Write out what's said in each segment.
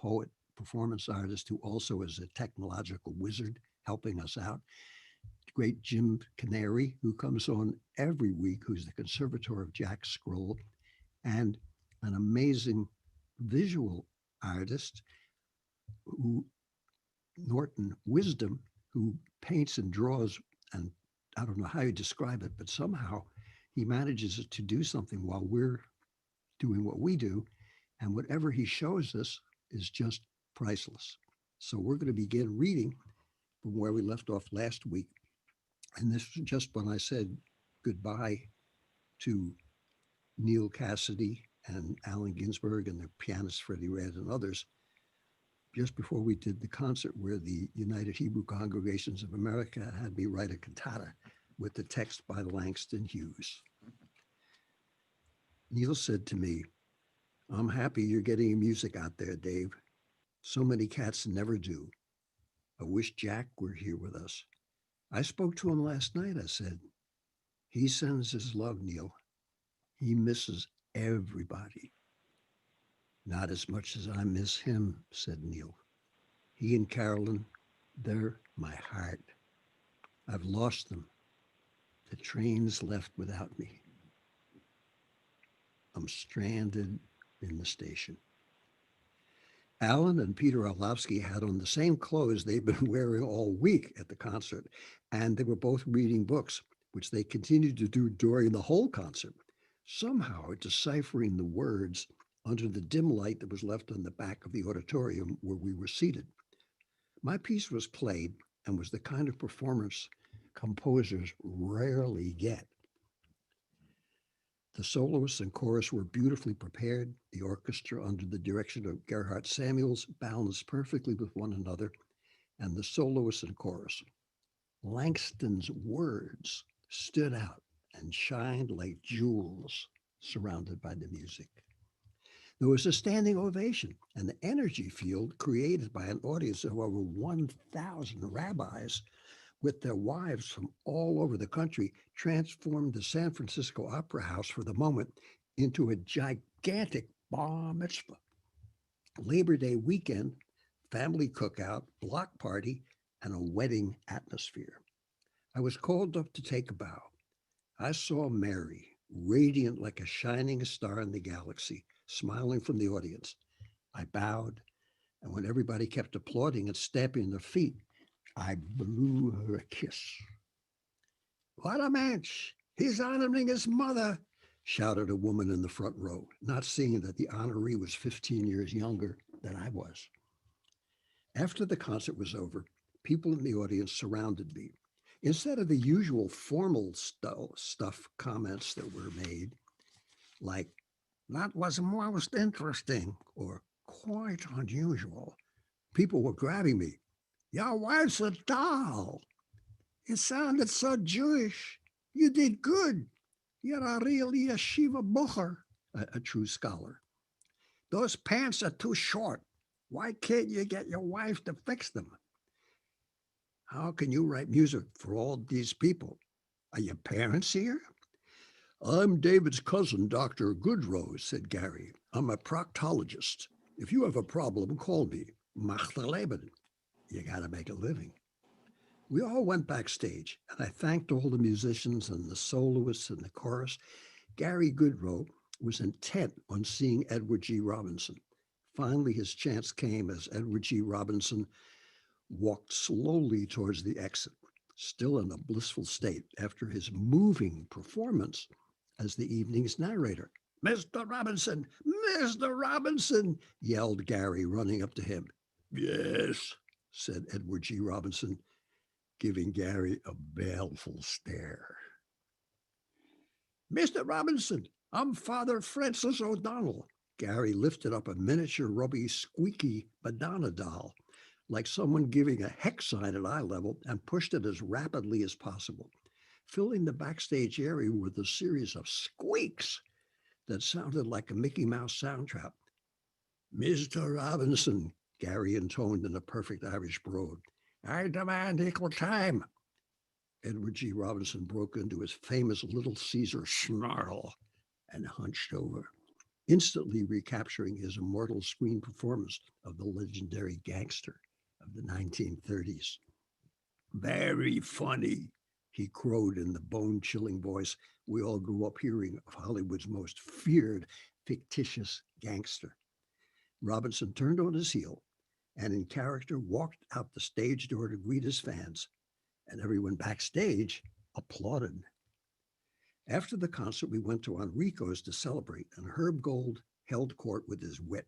poet, performance artist who also is a technological wizard helping us out. Great Jim Canary, who comes on every week, who's the conservator of Jack Scroll, and an amazing visual artist who Norton Wisdom, who paints and draws, and I don't know how you describe it, but somehow he manages to do something while we're doing what we do, and whatever he shows us is just priceless. So we're going to begin reading from where we left off last week, and this was just when I said goodbye to Neil Cassidy and Allen Ginsberg and the pianist Freddie Redd and others, just before we did the concert where the United Hebrew Congregations of America had me write a cantata with the text by Langston Hughes. Neil said to me, "I'm happy you're getting your music out there, Dave. So many cats never do. I wish Jack were here with us." "I spoke to him last night," I said. "He sends his love, Neil. He misses everybody." "Not as much as I miss him," said Neil. "He and Carolyn, they're my heart. I've lost them. The train's left without me. I'm stranded in the station." Alan and Peter Orlovsky had on the same clothes they've been wearing all week at the concert, and they were both reading books, which they continued to do during the whole concert, somehow deciphering the words under the dim light that was left on the back of the auditorium where we were seated. My piece was played and was the kind of performance composers rarely get. The soloists and chorus were beautifully prepared. The orchestra, under the direction of Gerhard Samuels, balanced perfectly with one another, and the soloists and chorus. Langston's words stood out and shined like jewels surrounded by the music. There was a standing ovation, and the energy field created by an audience of over 1,000 rabbis with their wives from all over the country transformed the San Francisco Opera House for the moment into a gigantic bar mitzvah. Labor Day weekend, family cookout, block party, and a wedding atmosphere. I was called up to take a bow. I saw Mary, radiant like a shining star in the galaxy, smiling from the audience. I bowed, and when everybody kept applauding and stamping their feet, I blew her a kiss. "What a mensch! He's honoring his mother," shouted a woman in the front row, not seeing that the honoree was 15 years younger than I was. After the concert was over, people in the audience surrounded me. Instead of the usual formal stuff comments that were made, like, "That was most interesting," or "quite unusual," people were grabbing me. "Your wife's a doll. It sounded so Jewish. You did good. You're a real yeshiva bocher," a true scholar. "Those pants are too short. Why can't you get your wife to fix them?" "How can you write music for all these people? Are your parents here?" "I'm David's cousin, Dr. Goodrow," said Gary. "I'm a proctologist. If you have a problem, call me. Mach the Leben. You got to make a living." We all went backstage, and I thanked all the musicians and the soloists and the chorus. Gary Goodrow was intent on seeing Edward G. Robinson. Finally, his chance came as Edward G. Robinson walked slowly towards the exit, still in a blissful state after his moving performance as the evening's narrator. "Mr. Robinson! Mr. Robinson!" yelled Gary, running up to him. "Yes," said Edward G. Robinson, giving Gary a baleful stare. "Mr. Robinson, I'm Father Francis O'Donnell." Gary lifted up a miniature rubby squeaky Madonna doll, like someone giving a hex sign at eye level, and pushed it as rapidly as possible, filling the backstage area with a series of squeaks that sounded like a Mickey Mouse soundtrack. "Mr. Robinson," Gary intoned in a perfect Irish brogue, "I demand equal time." Edward G. Robinson broke into his famous Little Caesar snarl and hunched over. instantly recapturing his immortal screen performance of the legendary gangster of the 1930s. Very funny, he crowed in the bone chilling voice we all grew up hearing of Hollywood's most feared fictitious gangster. Robinson turned on his heel and, in character, walked out the stage door to greet his fans, and everyone backstage applauded. After the concert, we went to Enrico's to celebrate, and Herb Gold held court with his wit.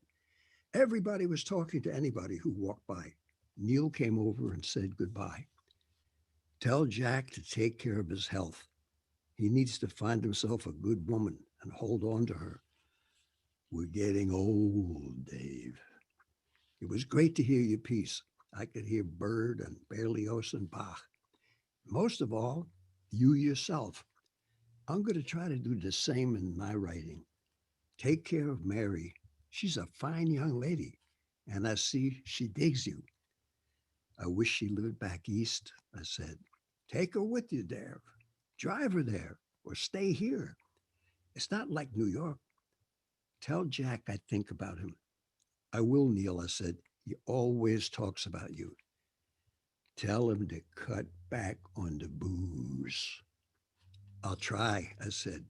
Everybody was talking to anybody who walked by. Neil came over and said goodbye. Tell Jack to take care of his health. He needs to find himself a good woman and hold on to her. We're getting old, Dave. It was great to hear your piece. I could hear Bird and Berlioz and Bach. Most of all, you yourself. I'm going to try to do the same in my writing. Take care of Mary. She's a fine young lady, and I see she digs you. I wish she lived back east, I said. Take her with you, Dave. Drive her there, or stay here. It's not like New York. Tell Jack I think about him. I will, Neil, I said. He always talks about you. Tell him to cut back on the booze. I'll try, I said.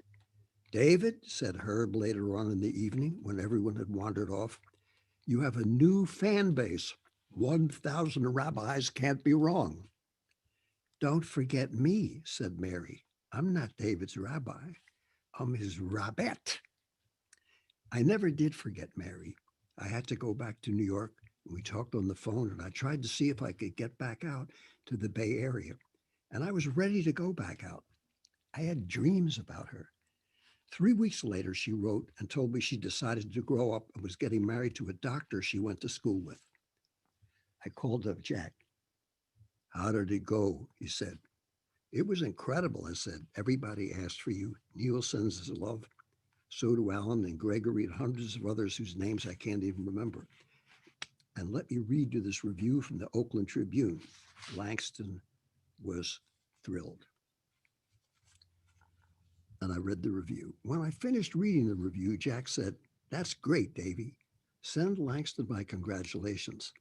David, said Herb later on in the evening when everyone had wandered off, you have a new fan base. 1,000 rabbis can't be wrong. Don't forget me, said Mary. I'm not David's rabbi. I'm his rabbet. I never did forget Mary. I had to go back to New York. We talked on the phone, and I tried to see if I could get back out to the Bay Area. And I was ready to go back out. I had dreams about her. 3 weeks later, she wrote and told me she decided to grow up and was getting married to a doctor she went to school with. I called up Jack. How did it go? He said. It was incredible, I said. Everybody asked for you. Neil sends his love. So do Alan and Gregory and hundreds of others whose names I can't even remember. And let me read you this review from the Oakland Tribune. Langston was thrilled. And I read the review. When I finished reading the review, Jack said, That's great, Davy. Send Langston my congratulations.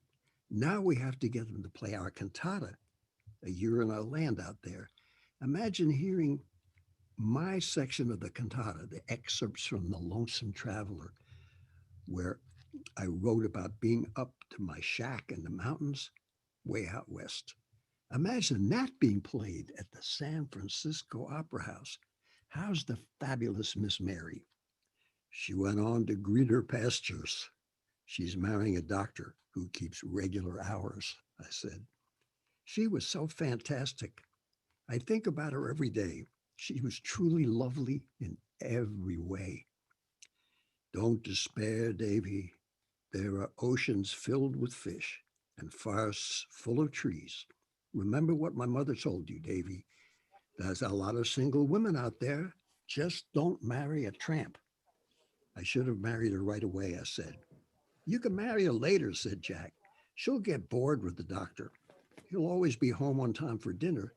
Now we have to get him to play our cantata, A Year in Our Land out there. Imagine hearing my section of the cantata, the excerpts from The Lonesome Traveler, where I wrote about being up to my shack in the mountains way out west. Imagine that being played at the San Francisco Opera House. How's the fabulous Miss Mary? She went on to greener pastures. She's marrying a doctor who keeps regular hours, I said. She was so fantastic. I think about her every day. She was truly lovely in every way. Don't despair, Davy. There are oceans filled with fish and forests full of trees. Remember what my mother told you, Davy. There's a lot of single women out there. Just don't marry a tramp. I should have married her right away, I said. You can marry her later, said Jack. She'll get bored with the doctor. He'll always be home on time for dinner,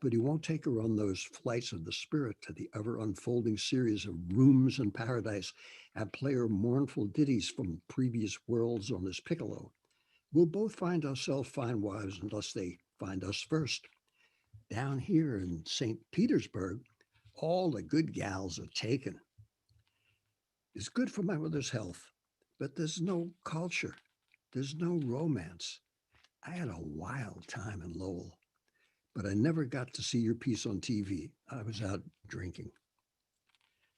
but he won't take her on those flights of the spirit to the ever unfolding series of rooms in paradise and play her mournful ditties from previous worlds on his piccolo. We'll both find ourselves fine wives unless they find us first. Down here in St. Petersburg, all the good gals are taken. It's good for my mother's health, but there's no culture. There's no romance. I had a wild time in Lowell, but I never got to see your piece on TV. I was out drinking.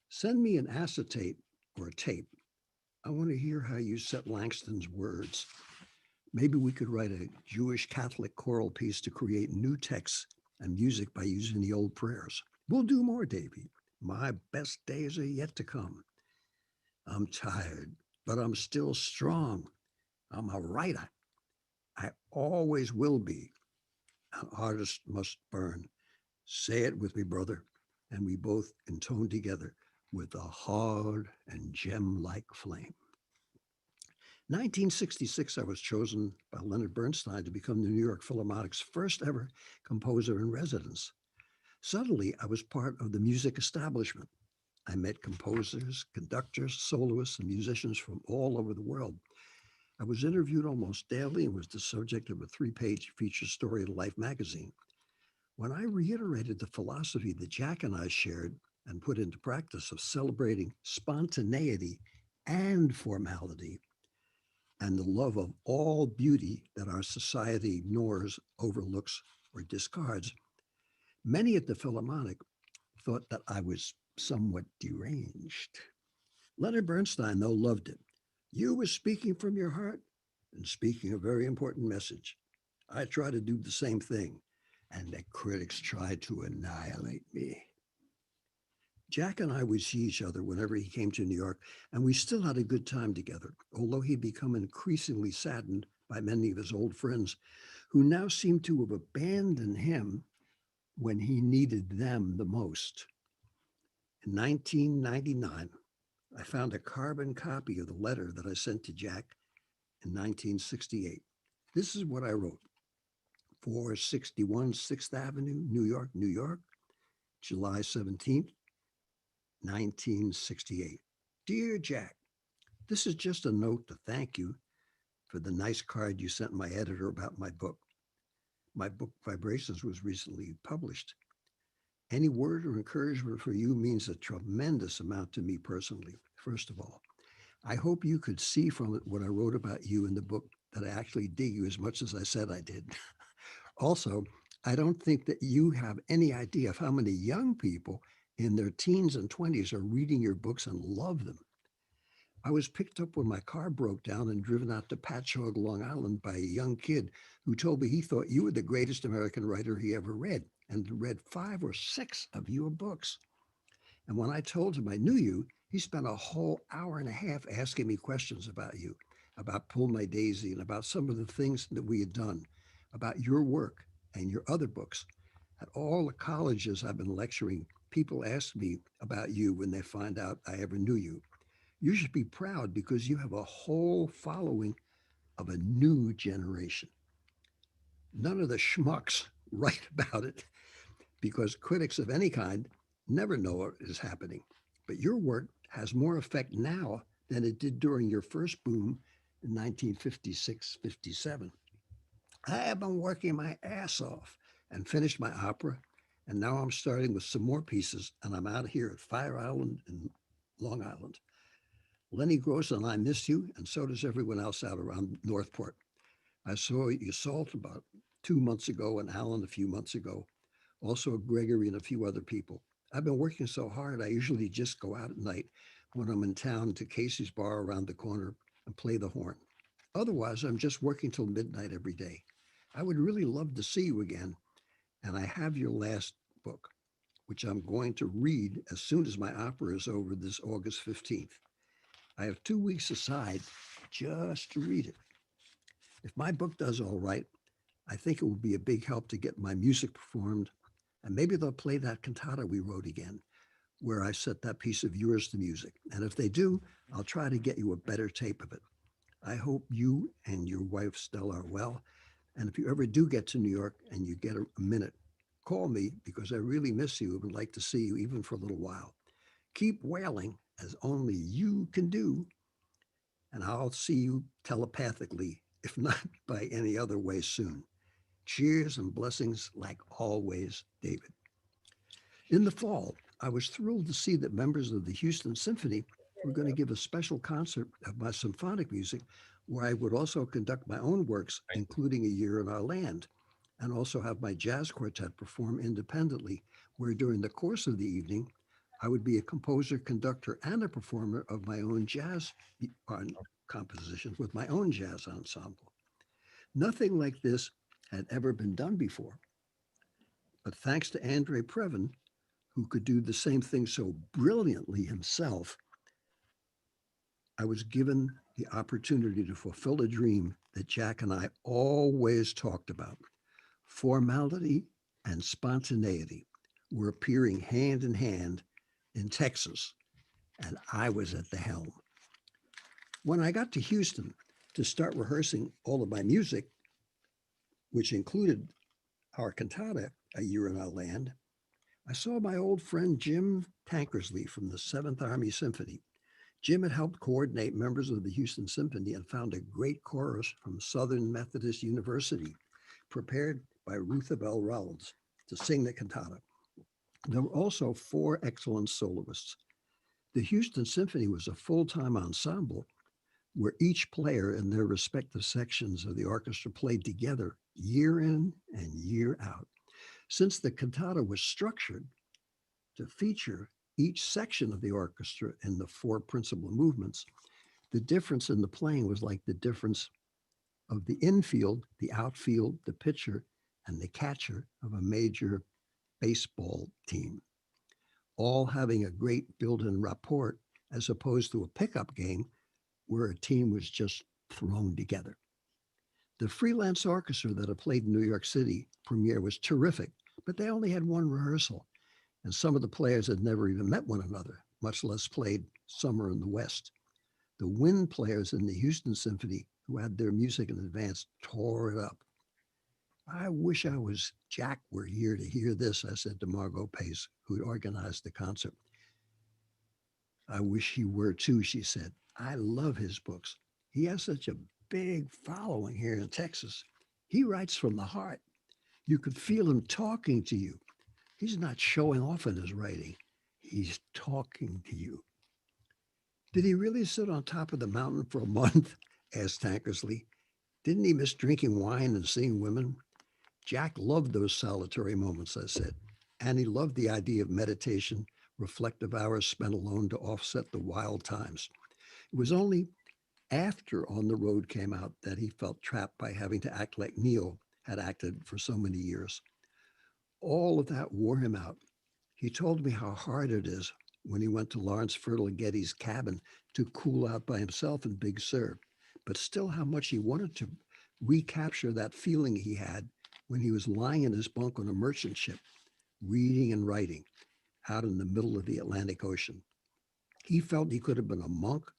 Send me an acetate or a tape. I want to hear how you set Langston's words. Maybe we could write a Jewish Catholic choral piece to create new texts and music by using the old prayers. We'll do more, Davy. My best days are yet to come. I'm tired, but I'm still strong. I'm a writer. I always will be. An artist must burn. Say it with me, brother. And we both intone together with a hard and gem-like flame. 1966, I was chosen by Leonard Bernstein to become the New York Philharmonic's first ever composer in residence. Suddenly, I was part of the music establishment. I met composers, conductors, soloists, and musicians from all over the world. I was interviewed almost daily and was the subject of a 3-page feature story in Life magazine. When I reiterated the philosophy that Jack and I shared and put into practice of celebrating spontaneity and formality and the love of all beauty that our society ignores, overlooks, or discards, many at the Philharmonic thought that I was somewhat deranged. Leonard Bernstein, though, loved it. You were speaking from your heart and speaking a very important message. I try to do the same thing, and the critics tried to annihilate me. Jack and I would see each other whenever he came to New York, and we still had a good time together, although he'd become increasingly saddened by many of his old friends who now seemed to have abandoned him when he needed them the most. In 1999, I found a carbon copy of the letter that I sent to Jack in 1968. This is what I wrote: 461 6th Avenue, New York, New York, July 17th, 1968. Dear Jack, this is just a note to thank you for the nice card you sent my editor about my book. My book, Vibrations, was recently published. Any word or encouragement for you means a tremendous amount to me personally. First of all, I hope you could see from it what I wrote about you in the book that I actually dig you as much as I said I did. Also, I don't think that you have any idea of how many young people in their teens and 20s are reading your books and love them. I was picked up when my car broke down and driven out to Patchogue, Long Island by a young kid who told me he thought you were the greatest American writer he ever read and had read 5 or 6 of your books. And when I told him I knew you, he spent a whole hour and a half asking me questions about you, about Pull My Daisy, and about some of the things that we had done, about your work and your other books. At all the colleges I've been lecturing, people ask me about you when they find out I ever knew you. You should be proud because you have a whole following of a new generation. None of the schmucks write about it because critics of any kind never know what is happening. But your work has more effect now than it did during your first boom in 1956-57. I have been working my ass off and finished my opera, and now I'm starting with some more pieces, and I'm out here at Fire Island in Long Island. Lenny Gross and I miss you, and so does everyone else out around Northport. I saw you Salt about 2 months ago and Alan a few months ago, also Gregory and a few other people. I've been working so hard, I usually just go out at night when I'm in town to Casey's Bar around the corner and play the horn. Otherwise, I'm just working till midnight every day. I would really love to see you again, and I have your last book, which I'm going to read as soon as my opera is over this August 15th. I have 2 weeks aside just to read it. If my book does all right, I think it will be a big help to get my music performed, and maybe they'll play that cantata we wrote again, where I set that piece of yours to music. And if they do, I'll try to get you a better tape of it. I hope you and your wife Stella are well. And if you ever do get to New York and you get a minute, call me because I really miss you and would like to see you even for a little while. Keep wailing as only you can do, and I'll see you telepathically, if not by any other way soon. Cheers and blessings like always, David. In the fall, I was thrilled to see that members of the Houston Symphony were going to give a special concert of my symphonic music where I would also conduct my own works, including A Year in Our Land, and also have my jazz quartet perform independently, where during the course of the evening, I would be a composer, conductor, and a performer of my own jazz compositions with my own jazz ensemble. Nothing like this had ever been done before, but thanks to Andre Previn, who could do the same thing so brilliantly himself, I was given the opportunity to fulfill a dream that Jack and I always talked about. Formality and spontaneity were appearing hand in hand in Texas, and I was at the helm. When I got to Houston to start rehearsing all of my music, which included our cantata, A Year in Our Land, I saw my old friend Jim Tankersley from the 7th Army Symphony. Jim had helped coordinate members of the Houston Symphony and found a great chorus from Southern Methodist University, prepared by Ruthabel Reynolds to sing the cantata. There were also four excellent soloists. The Houston Symphony was a full time ensemble where each player in their respective sections of the orchestra played together year in and year out. Since the cantata was structured to feature each section of the orchestra in the four principal movements, the difference in the playing was like the difference of the infield, the outfield, the pitcher, and the catcher of a major baseball team, all having a great built in rapport as opposed to a pickup game where a team was just thrown together. The freelance orchestra that had played in New York City premiere was terrific, but they only had one rehearsal, and some of the players had never even met one another, much less played Summer in the West. The wind players in the Houston Symphony, who had their music in advance, tore it up. I wish I was Jack were here to hear this, I said to Margot Pace, who'd organized the concert. I wish he were too, she said. I love his books. He has such a big following here in Texas. He writes from the heart. You could feel him talking to you. He's not showing off in his writing. He's talking to you. Did he really sit on top of the mountain for a month? Asked Tankersley. Didn't he miss drinking wine and seeing women? Jack loved those solitary moments, I said, and he loved the idea of meditation, reflective hours spent alone to offset the wild times. It was only after On the Road came out that he felt trapped by having to act like Neil had acted for so many years. All of that wore him out. He told me how hard it is when he went to Lawrence Ferlinghetti's cabin to cool out by himself in Big Sur, but still how much he wanted to recapture that feeling he had when he was lying in his bunk on a merchant ship, reading and writing out in the middle of the Atlantic Ocean. He felt he could have been a monk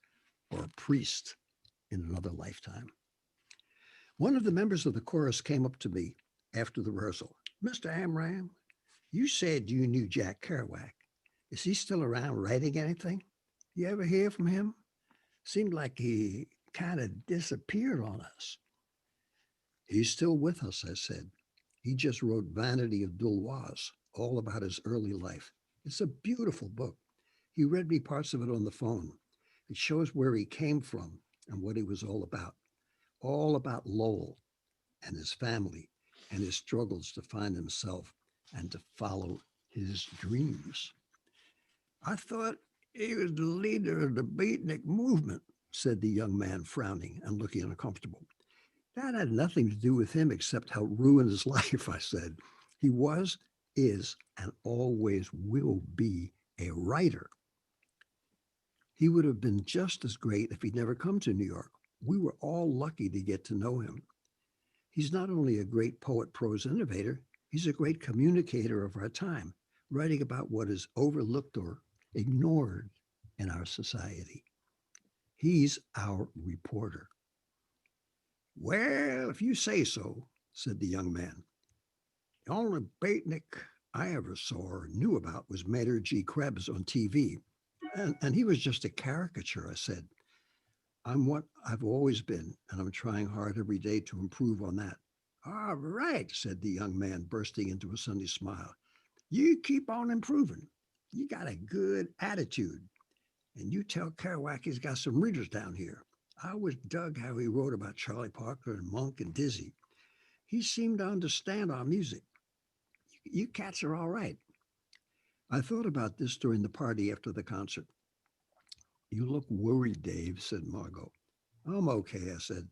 or a priest in another lifetime. One of the members of the chorus came up to me after the rehearsal. Mr. Amram, you said you knew Jack Kerouac. Is he still around writing anything? You ever hear from him? Seemed like he kind of disappeared on us. He's still with us, I said. He just wrote Vanity of Dulwaz, all about his early life. It's a beautiful book. He read me parts of it on the phone. It shows where he came from and what he was all about Lowell and his family and his struggles to find himself and to follow his dreams. I thought he was the leader of the beatnik movement, said the young man, frowning and looking uncomfortable. That had nothing to do with him except how ruined his life, I said. He was, is, and always will be a writer. He would have been just as great if he'd never come to New York. We were all lucky to get to know him. He's not only a great poet prose innovator, he's a great communicator of our time, writing about what is overlooked or ignored in our society. He's our reporter. Well, if you say so, said the young man. The only beatnik I ever saw or knew about was Maynard G. Krebs on TV. And he was just a caricature, I said. I'm what I've always been, and I'm trying hard every day to improve on that. All right, said the young man, bursting into a sunny smile. You keep on improving. You got a good attitude. And you tell Kerouac he's got some readers down here. I always dug how he wrote about Charlie Parker and Monk and Dizzy. He seemed to understand our music. You cats are all right. I thought about this during the party after the concert. You look worried, Dave, said Margot. I'm okay, I said.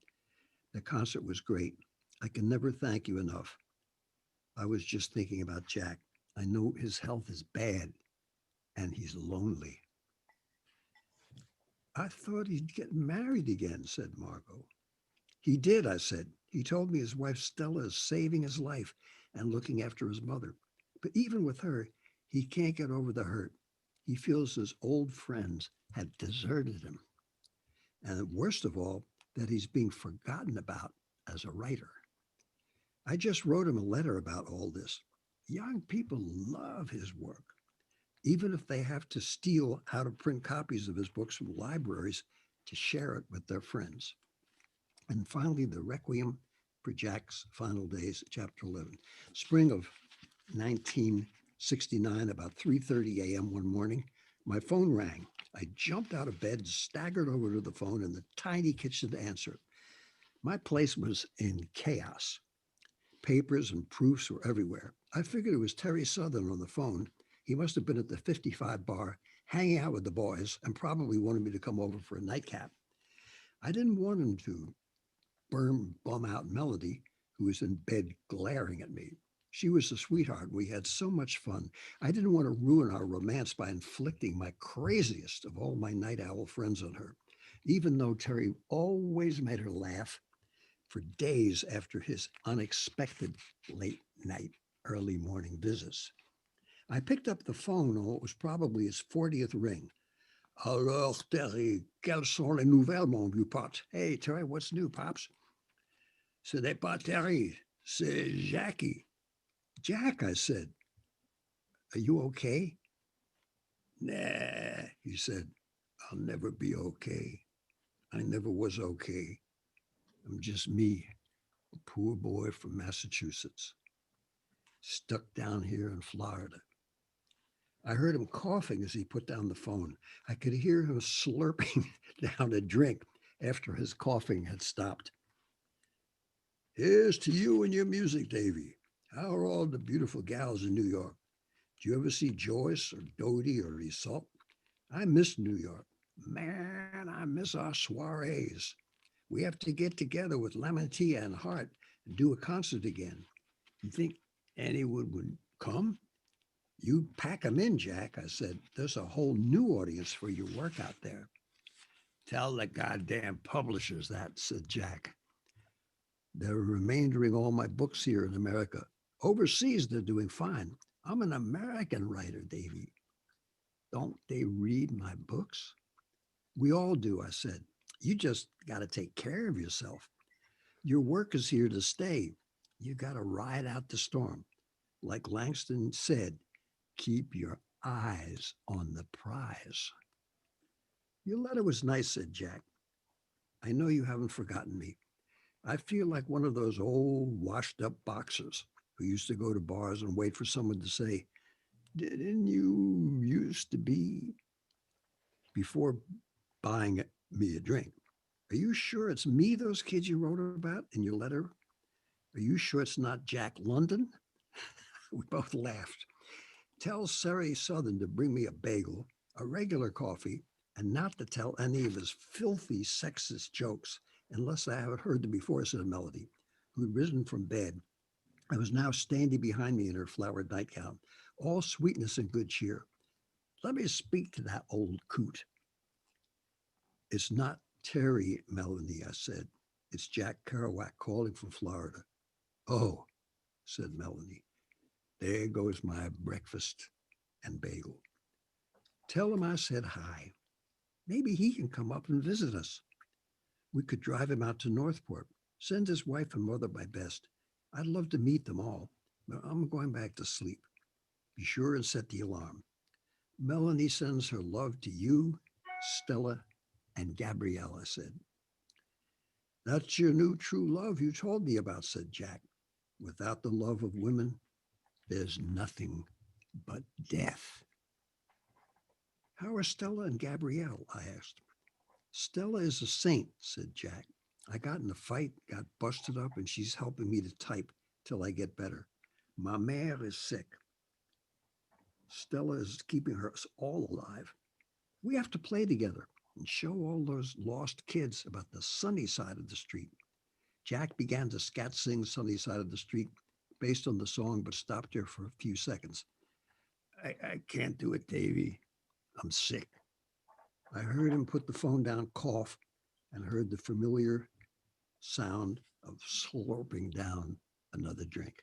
The concert was great. I can never thank you enough. I was just thinking about Jack. I know his health is bad and he's lonely. I thought he'd get married again, said Margot. He did, I said. He told me his wife Stella is saving his life and looking after his mother. But even with her, he can't get over the hurt. He feels his old friends have deserted him. And worst of all, that he's being forgotten about as a writer. I just wrote him a letter about all this. Young people love his work, even if they have to steal out of print copies of his books from libraries to share it with their friends. And finally, the Requiem for Jack's Final Days, Chapter 11. Spring of 1969, about 3:30 a.m. one morning, my phone rang. I jumped out of bed, staggered over to the phone in the tiny kitchen to answer it. My place was in chaos. Papers and proofs were everywhere. I figured it was Terry Southern on the phone. He must have been at the 55 bar, hanging out with the boys, and probably wanted me to come over for a nightcap. I didn't want him to bum out Melody, who was in bed glaring at me. She was a sweetheart. We had so much fun. I didn't want to ruin our romance by inflicting my craziest of all my night owl friends on her, even though Terry always made her laugh for days after his unexpected late night, early morning visits. I picked up the phone on what was probably his 40th ring. Alors, Terry, quelles sont les nouvelles, mon vieux pote? Hey, Terry, what's new, Pops? Ce n'est pas Terry, c'est Jackie. Jack, I said, are you okay? Nah, he said, I'll never be okay. I never was okay. I'm just me, a poor boy from Massachusetts, stuck down here in Florida. I heard him coughing as he put down the phone. I could hear him slurping down a drink after his coughing had stopped. Here's to you and your music, Davy. How are all the beautiful gals in New York? Do you ever see Joyce or Dodie or Isolde? I miss New York. Man, I miss our soirees. We have to get together with Lamantia and Hart and do a concert again. You think anyone would come? You pack 'em in, Jack, I said. There's a whole new audience for your work out there. Tell the goddamn publishers that, said Jack. They're remaindering all my books here in America. Overseas, they're doing fine. I'm an American writer, Davy. Don't they read my books? We all do, I said. You just got to take care of yourself. Your work is here to stay. You got to ride out the storm. Like Langston said, keep your eyes on the prize. Your letter was nice, said Jack. I know you haven't forgotten me. I feel like one of those old washed up boxers who used to go to bars and wait for someone to say, didn't you used to be, before buying me a drink. Are you sure it's me those kids you wrote about in your letter? Are you sure it's not Jack London? We both laughed. Tell Sari Southern to bring me a bagel, a regular coffee, and not to tell any of his filthy sexist jokes unless I haven't heard them before, said Melody, who had risen from bed. I was now standing behind me in her flowered nightgown, all sweetness and good cheer. Let me speak to that old coot. It's not Terry, Melanie, I said. It's Jack Kerouac calling from Florida. Oh, said Melanie. There goes my breakfast and bagel. Tell him I said hi. Maybe he can come up and visit us. We could drive him out to Northport. Send his wife and mother my best. I'd love to meet them all, but I'm going back to sleep. Be sure and set the alarm. Melanie sends her love to you, Stella, and Gabrielle, I said. That's your new true love you told me about, said Jack. Without the love of women, there's nothing but death. How are Stella and Gabrielle? I asked. Stella is a saint, said Jack. I got in a fight, got busted up, and she's helping me to type till I get better. Ma mère is sick. Stella is keeping us all alive. We have to play together and show all those lost kids about the sunny side of the street. Jack began to scat sing Sunny Side of the Street based on the song, but stopped there for a few seconds. I can't do it, Davy. I'm sick. I heard him put the phone down, cough, and heard the familiar sound of slurping down another drink,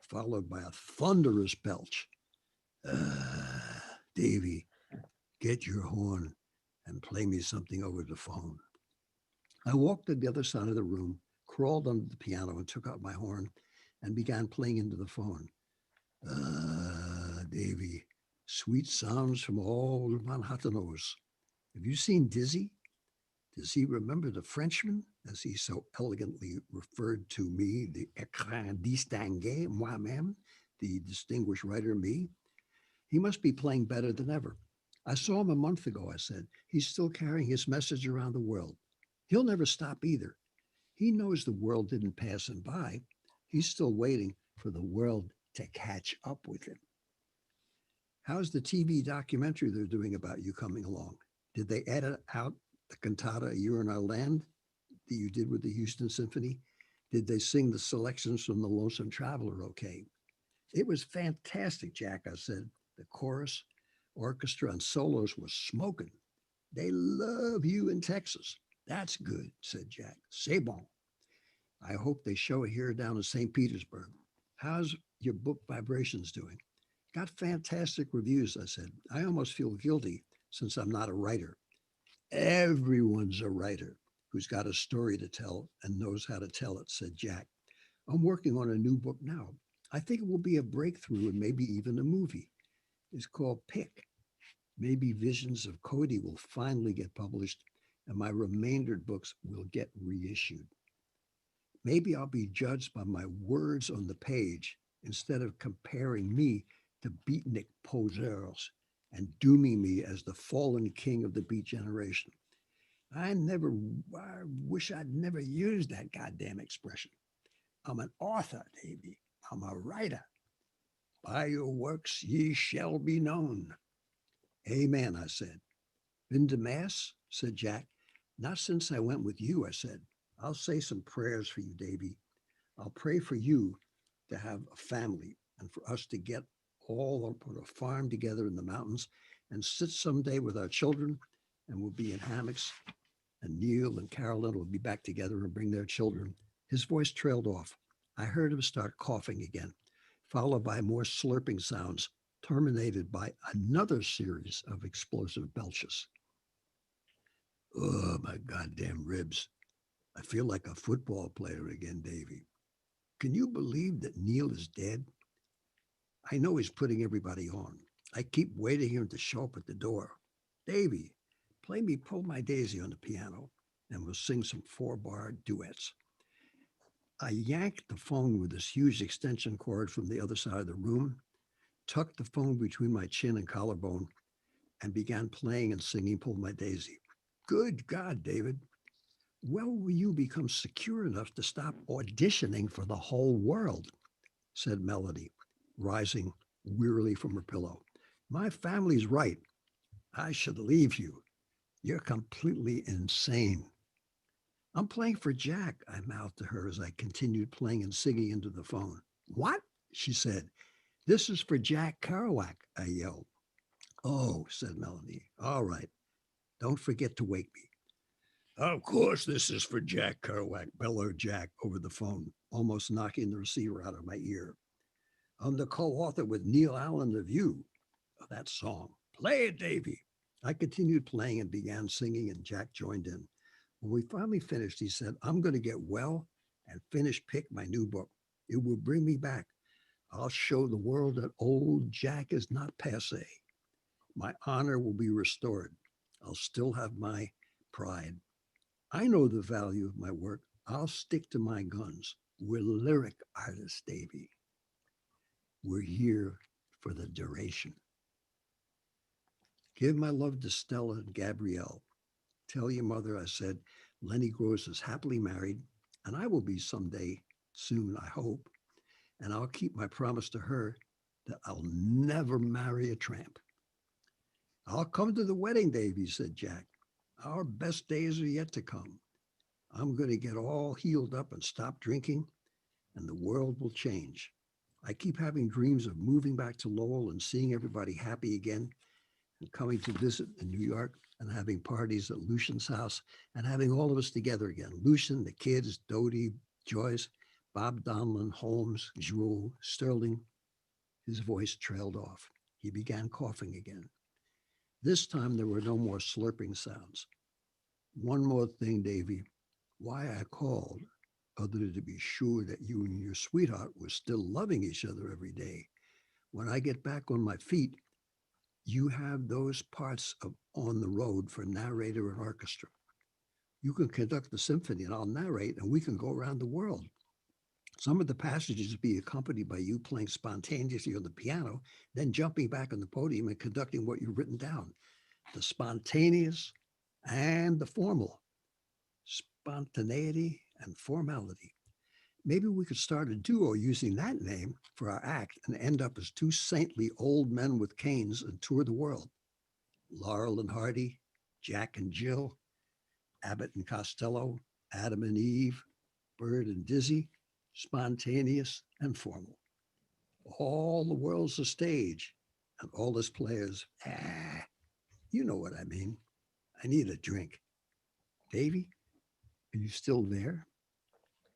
followed by a thunderous belch. Davy, get your horn and play me something over the phone. I walked to the other side of the room, crawled under the piano and took out my horn and began playing into the phone. Davy, sweet sounds from all Manhattanos. Have you seen Dizzy? Does he remember the Frenchman, as he so elegantly referred to me, the écrin distingué, moi-même, the distinguished writer me? He must be playing better than ever. I saw him a month ago, I said. He's still carrying his message around the world. He'll never stop either. He knows the world didn't pass him by. He's still waiting for the world to catch up with him. How's the TV documentary they're doing about you coming along? Did they edit out the cantata A Year in Our Land that you did with the Houston Symphony? Did they sing the selections from The Lonesome Traveler okay? It was fantastic, Jack, I said. The chorus, orchestra, and solos were smoking. They love you in Texas. That's good, said Jack. C'est bon. I hope they show it here down in St. Petersburg. How's your book Vibrations doing? Got fantastic reviews, I said. I almost feel guilty since I'm not a writer. Everyone's a writer who's got a story to tell and knows how to tell it, said Jack. I'm working on a new book now. I think it will be a breakthrough and maybe even a movie. It's called Pick. Maybe Visions of Cody will finally get published and my remaindered books will get reissued. Maybe I'll be judged by my words on the page instead of comparing me to beatnik poseurs and dooming me as the fallen king of the beat generation. I wish I'd never used that goddamn expression. I'm an author, Davy. I'm a writer. By your works ye shall be known. Amen, I said. Been to Mass? Said Jack. Not since I went with you, I said. I'll say some prayers for you, Davy. I'll pray for you to have a family and for us to get all put a farm together in the mountains and sit someday with our children and we'll be in hammocks and Neil and Carolyn will be back together and bring their children. His voice trailed off. I heard him start coughing again, followed by more slurping sounds, terminated by another series of explosive belches. Oh, my goddamn ribs. I feel like a football player again, Davy. Can you believe that Neil is dead? I know he's putting everybody on. I keep waiting him to show up at the door. Davy, play me Pull My Daisy on the piano, and we'll sing some four-bar duets. I yanked the phone with this huge extension cord from the other side of the room, tucked the phone between my chin and collarbone, and began playing and singing Pull My Daisy. Good God, David. When will you become secure enough to stop auditioning for the whole world? Said Melody, rising wearily from her pillow. My family's right. I should leave you. You're completely insane. I'm playing for Jack, I mouthed to her as I continued playing and singing into the phone. What? She said. This is for Jack Kerouac, I yelled. Oh, said Melanie. All right. Don't forget to wake me. Of course, this is for Jack Kerouac, bellowed Jack over the phone, almost knocking the receiver out of my ear. I'm the co-author with Neil Allen of You of that song. Play it, Davy. I continued playing and began singing, and Jack joined in. When we finally finished, he said, I'm going to get well and finish Pick, my new book. It will bring me back. I'll show the world that old Jack is not passe. My honor will be restored. I'll still have my pride. I know the value of my work. I'll stick to my guns. We're lyric artists, Davy. We're here for the duration. Give my love to Stella and Gabrielle. Tell your mother I said Lenny Gross is happily married, and I will be someday soon, I hope. And I'll keep my promise to her that I'll never marry a tramp. I'll come to the wedding, Davy, said Jack. Our best days are yet to come. I'm going to get all healed up and stop drinking, and the world will change. I keep having dreams of moving back to Lowell and seeing everybody happy again and coming to visit in New York and having parties at Lucian's house and having all of us together again. Lucian, the kids, Dodie, Joyce, Bob Donlin, Holmes, Jewel, Sterling. His voice trailed off. He began coughing again. This time there were no more slurping sounds. One more thing, Davy. Why I called, other than to be sure that you and your sweetheart were still loving each other every day. When I get back on my feet, you have those parts of On the Road for narrator and orchestra. You can conduct the symphony and I'll narrate and we can go around the world. Some of the passages be accompanied by you playing spontaneously on the piano, then jumping back on the podium and conducting what you've written down. The spontaneous and the formal, spontaneity and formality. Maybe we could start a duo using that name for our act and end up as two saintly old men with canes and tour the world. Laurel and Hardy, Jack and Jill, Abbott and Costello, Adam and Eve, Bird and Dizzy, spontaneous and formal. All the world's a stage, and all its players, you know what I mean. I need a drink. Davy, are you still there?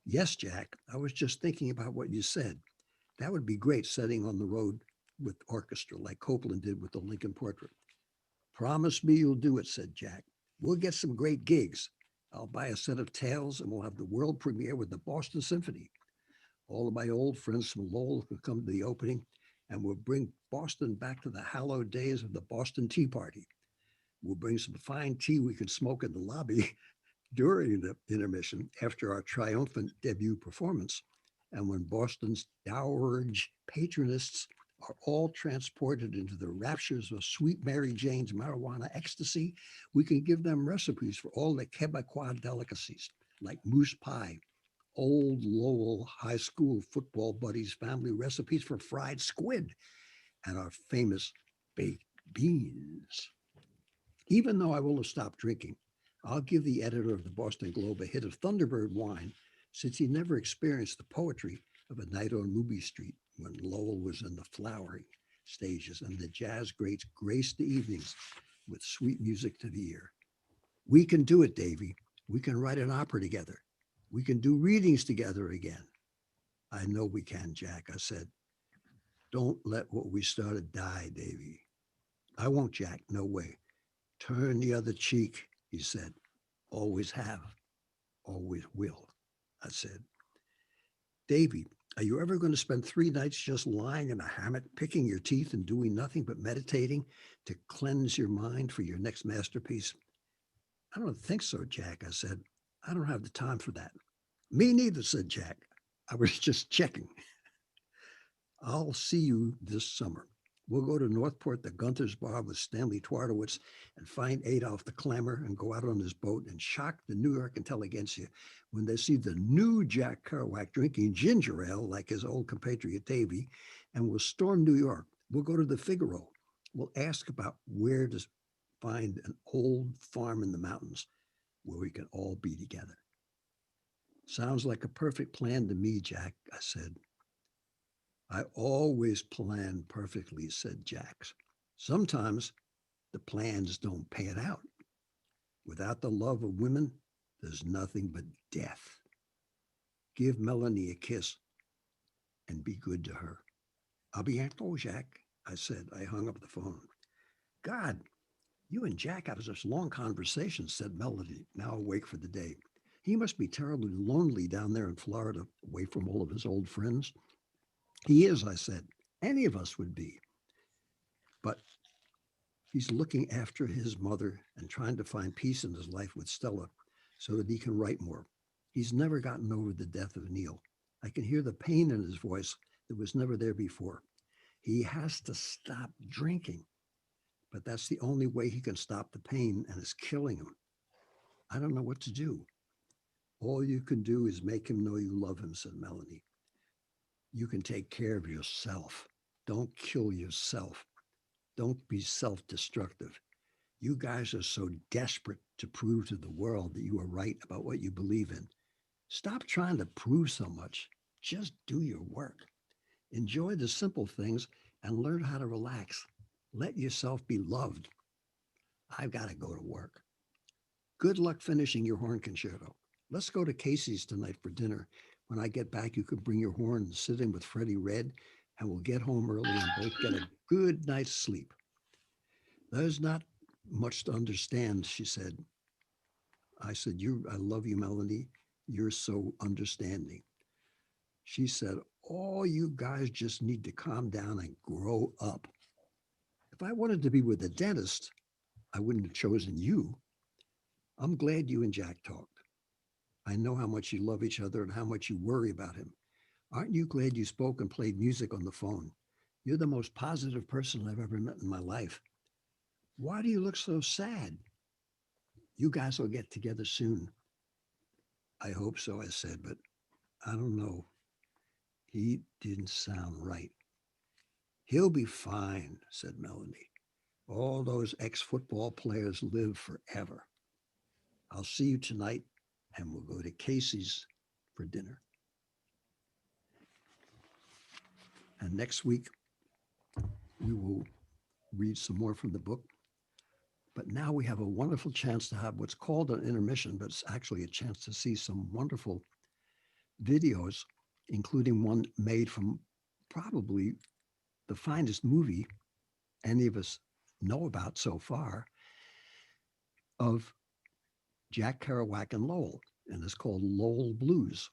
Yes, Jack. I was just thinking about what you said. That would be great setting on the road with orchestra like Copeland did with the Lincoln Portrait. Promise me you'll do it, said Jack. We'll get some great gigs. I'll buy a set of tails and we'll have the world premiere with the Boston Symphony. All of my old friends from Lowell will come to the opening and we'll bring Boston back to the hallowed days of the Boston Tea Party. We'll bring some fine tea we can smoke in the lobby during the intermission after our triumphant debut performance. And when Boston's dowager patronists are all transported into the raptures of sweet Mary Jane's marijuana ecstasy, we can give them recipes for all the Quebecois delicacies, like moose pie, old Lowell High School football buddies' family recipes for fried squid, and our famous baked beans. Even though I will have stopped drinking, I'll give the editor of the Boston Globe a hit of Thunderbird wine since he never experienced the poetry of a night on Ruby Street when Lowell was in the flowering stages and the jazz greats graced the evenings with sweet music to the ear. We can do it, Davy. We can write an opera together. We can do readings together again. I know we can, Jack, I said. Don't let what we started die, Davy. I won't, Jack, no way. Turn the other cheek, he said. Always have, always will, I said. Davy, are you ever going to spend 3 nights just lying in a hammock, picking your teeth and doing nothing but meditating to cleanse your mind for your next masterpiece? I don't think so, Jack, I said. I don't have the time for that. Me neither, said Jack. I was just checking. I'll see you this summer. We'll go to Northport, the Gunther's Bar with Stanley Twardowitz and find Adolf the Clamor and go out on his boat and shock the New York intelligentsia when they see the new Jack Kerouac drinking ginger ale like his old compatriot Davy, and we'll storm New York. We'll go to the Figaro. We'll ask about where to find an old farm in the mountains where we can all be together. Sounds like a perfect plan to me, Jack, I said. I always plan perfectly, said Jack. Sometimes the plans don't pan out. Without the love of women, there's nothing but death. Give Melanie a kiss and be good to her. I'll be bientôt, Jack, I said. I hung up the phone. God, you and Jack had such long conversations, said Melody, now awake for the day. He must be terribly lonely down there in Florida, away from all of his old friends. He is, I said. Any of us would be. But he's looking after his mother and trying to find peace in his life with Stella so that he can write more. He's never gotten over the death of Neil. I can hear the pain in his voice that was never there before. He has to stop drinking, but that's the only way he can stop the pain, and it's killing him. I don't know what to do. All you can do is make him know you love him, said Melanie. You can take care of yourself. Don't kill yourself. Don't be self destructive. You guys are so desperate to prove to the world that you are right about what you believe in. Stop trying to prove so much. Just do your work. Enjoy the simple things and learn how to relax. Let yourself be loved. I've got to go to work. Good luck finishing your horn concerto. Let's go to Casey's tonight for dinner. When I get back, you can bring your horn and sit in with Freddie Red, and we'll get home early and both get a good night's sleep. There's not much to understand, she said. I said, I love you, Melanie. You're so understanding. She said, All you guys just need to calm down and grow up. If I wanted to be with a dentist, I wouldn't have chosen you. I'm glad you and Jack talked. I know how much you love each other and how much you worry about him. Aren't you glad you spoke and played music on the phone? You're the most positive person I've ever met in my life. Why do you look so sad? You guys will get together soon. I hope so, I said, but I don't know. He didn't sound right. He'll be fine, said Melanie. All those ex-football players live forever. I'll see you tonight and we'll go to Casey's for dinner. And next week, we will read some more from the book. But now we have a wonderful chance to have what's called an intermission, but it's actually a chance to see some wonderful videos, including one made from probably the finest movie any of us know about so far of Jack Kerouac and Lowell, and it's called Lowell Blues.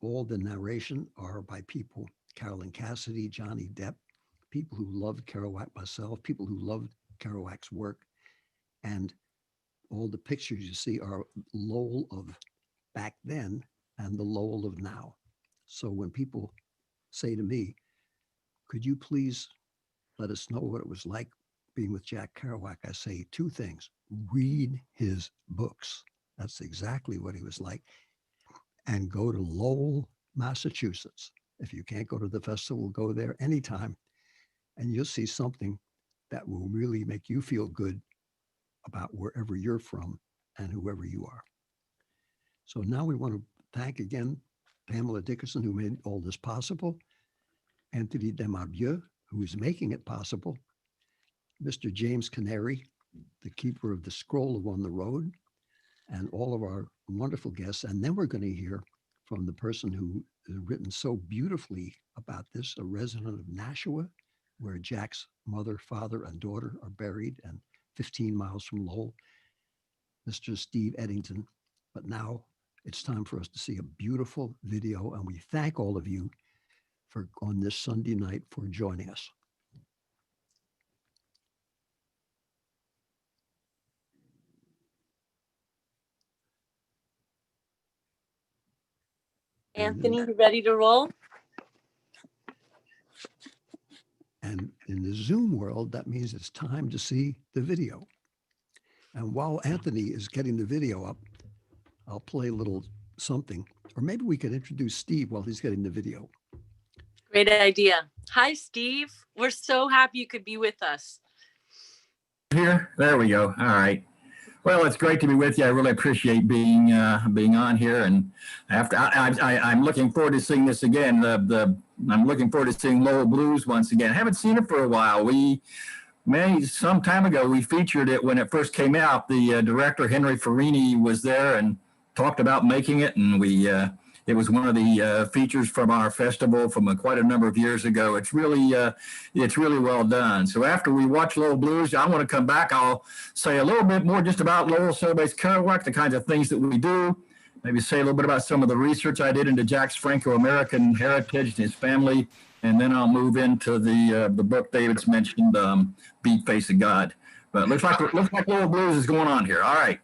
All the narration are by people, Carolyn Cassidy, Johnny Depp, people who loved Kerouac, myself, people who loved Kerouac's work, and all the pictures you see are Lowell of back then and the Lowell of now. So when people say to me, could you please let us know what it was like being with Jack Kerouac, I say two things. Read his books. That's exactly what he was like. And go to Lowell, Massachusetts. If you can't go to the festival, go there anytime. And you'll see something that will really make you feel good about wherever you're from and whoever you are. So now we want to thank again Pamela Dickerson, who made all this possible, Anthony Demarbieu, who is making it possible, Mr. James Canary, the keeper of the scroll of On the Road, and all of our wonderful guests. And then we're going to hear from the person who has written so beautifully about this, a resident of Nashua, where Jack's mother, father, and daughter are buried, and 15 miles from Lowell, Mr. Steve Eddington. But now it's time for us to see a beautiful video, and we thank all of you for on this Sunday night for joining us. Anthony, you ready to roll? And in the Zoom world, that means it's time to see the video. And while Anthony is getting the video up, I'll play a little something, or maybe we could introduce Steve while he's getting the video. Great idea. Hi, Steve. We're so happy you could be with us. Here, there we go. All right. Well, it's great to be with you. I really appreciate being on here, and after I'm looking forward to seeing this again. I'm looking forward to seeing Lowell Blues once again. I haven't seen it for a while. Some time ago we featured it when it first came out. The director Henry Farini was there and talked about making it, and it was one of the features from our festival from quite a number of years ago. It's really well done. So after we watch Lowell Blues, I want to come back. I'll say a little bit more just about Lowell Celebrates Kerouac, the kinds of things that we do. Maybe say a little bit about some of the research I did into Jack's Franco-American heritage and his family. And then I'll move into the book David's mentioned, Beat Face of God. But looks like Lowell Blues is going on here. All right.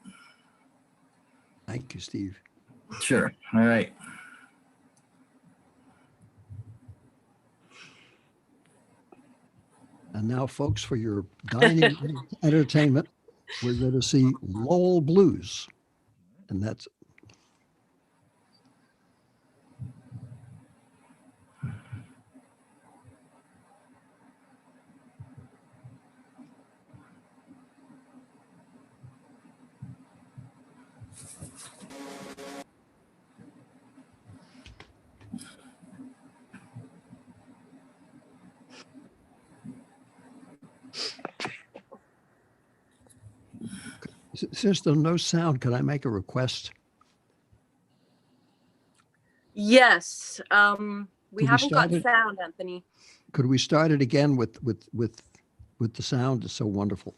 Thank you, Steve. Sure. All right. And now, folks, for your dining entertainment, we're going to see Lowell Blues. And that's since there's no sound, can I make a request? Yes. We haven't got it? sound, Anthony. Could we start it again with the sound? It's so wonderful.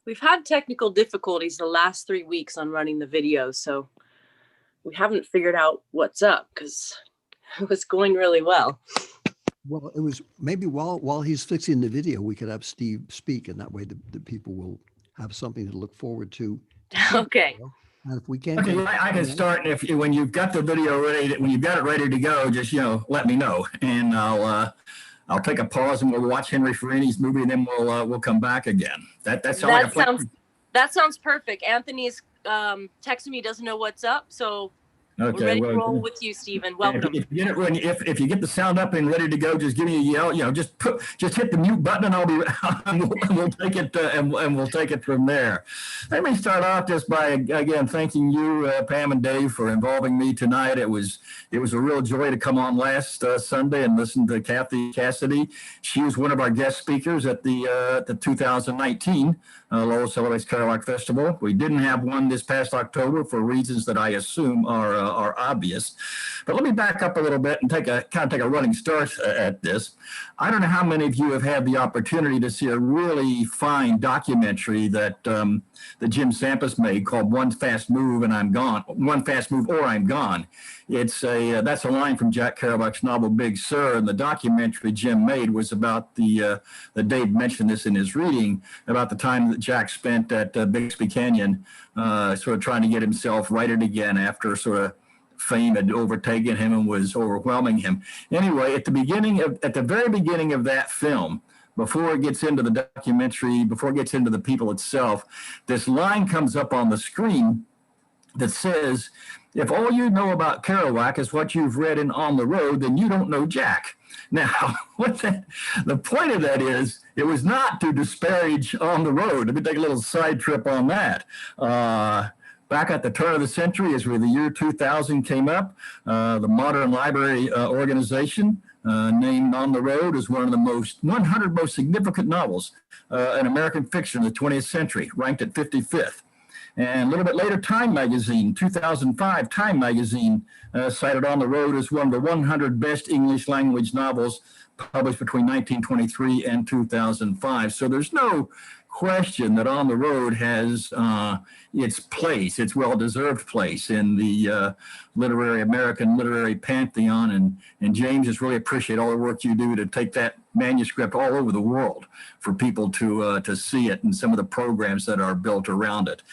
We've had technical difficulties the last 3 weeks on running the video, so we haven't figured out what's up because it was going really well. Well, it was maybe while he's fixing the video, we could have Steve speak, and that way the people will have something to look forward to. Okay. And if we can't, Okay, I can start. If when you've got the video ready, when you've got it ready to go, just let me know, and I'll take a pause and we'll watch Henry Fellini's movie, and then we'll come back again. That sounds like a plan? That sounds perfect. Anthony's texting me, doesn't know what's up, so Okay, we're ready to roll with you, Stephen. Welcome. If you get the sound up and ready to go, just give me a yell. Just hit the mute button, and I'll be and we'll take it and we'll take it from there. Let me start off just by again thanking you, Pam and Dave, for involving me tonight. It was a real joy to come on last Sunday and listen to Kathy Cassidy. She was one of our guest speakers at the 2019 Lowell Celebrates Kerouac Festival. We didn't have one this past October for reasons that I assume are obvious. But let me back up a little bit and take a running start at this. I don't know how many of you have had the opportunity to see a really fine documentary that Jim Sampas made called One Fast Move and I'm Gone. One Fast Move or I'm Gone. That's a line from Jack Kerouac's novel Big Sur, and the documentary Jim made was about that Dave mentioned this in his reading, about the time that Jack spent at Bixby Canyon, sort of trying to get himself righted again after sort of fame had overtaken him and was overwhelming him. Anyway, at the very beginning of that film, before it gets into the documentary, before it gets into the people itself, this line comes up on the screen that says, "If all you know about Kerouac is what you've read in On the Road, then you don't know Jack." Now, the point of that is, it was not to disparage On the Road. Let me take a little side trip on that. Back at the turn of the century, as the year 2000 came up, the Modern Library Organization named On the Road as one of the 100 most significant novels in American fiction in the 20th century, ranked at 55th. And a little bit later, Time Magazine, 2005, Time Magazine cited On the Road as one of the 100 best English language novels published between 1923 and 2005. So there's no question that On the Road has its well-deserved place in the American literary pantheon. And James, just really appreciate all the work you do to take that manuscript all over the world for people to see it, and some of the programs that are built around it.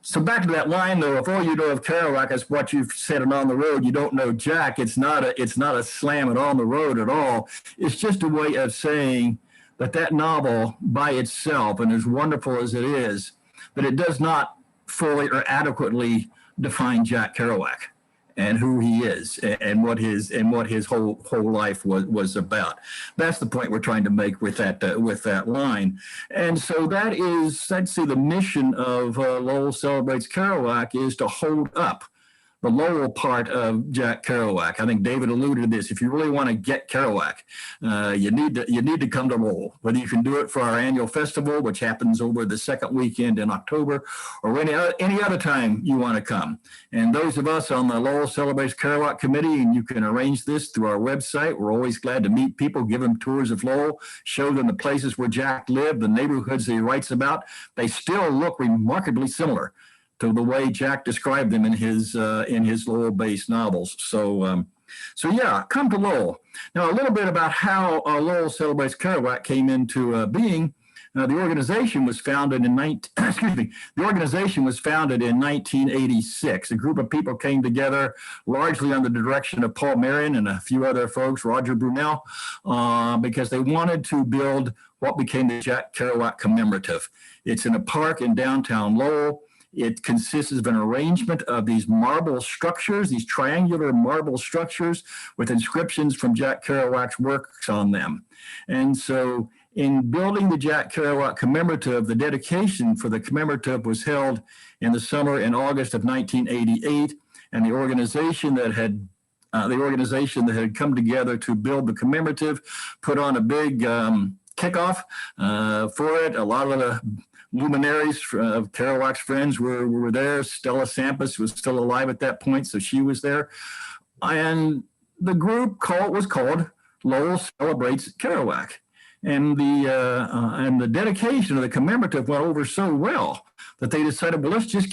So back to that line, though, if all you know of Kerouac is what you've said and On the Road, you don't know Jack. It's not a slam at On the Road at all. It's just a way of saying that novel by itself, and as wonderful as it is, that it does not fully or adequately define Jack Kerouac and who he is and what his whole life was about. That's the point we're trying to make with that line. And so that's the mission of Lowell Celebrates Kerouac, is to hold up the Lowell part of Jack Kerouac. I think David alluded to this. If you really want to get Kerouac, you need to come to Lowell. Whether you can do it for our annual festival, which happens over the second weekend in October, or any other time you want to come. And those of us on the Lowell Celebrates Kerouac committee, and you can arrange this through our website. We're always glad to meet people, give them tours of Lowell, show them the places where Jack lived, the neighborhoods that he writes about. They still look remarkably similar to the way Jack described them in his Lowell-based novels. So yeah, come to Lowell. Now, a little bit about how Lowell Celebrates Kerouac came into being. The organization was founded in 1986. A group of people came together, largely under the direction of Paul Marion and a few other folks, Roger Brunel, because they wanted to build what became the Jack Kerouac Commemorative. It's in a park in downtown Lowell. It consists of an arrangement of these marble structures, these triangular marble structures with inscriptions from Jack Kerouac's works on them. And so in building the Jack Kerouac Commemorative, the dedication for the commemorative was held in the summer and August of 1988. And the organization that had come together to build the commemorative put on a big kickoff for it. A lot of the luminaries of Kerouac's friends were there. Stella Sampas was still alive at that point, so she was there. And the group was called Lowell Celebrates Kerouac. and the dedication of the commemorative went over so well that they decided, well, let's just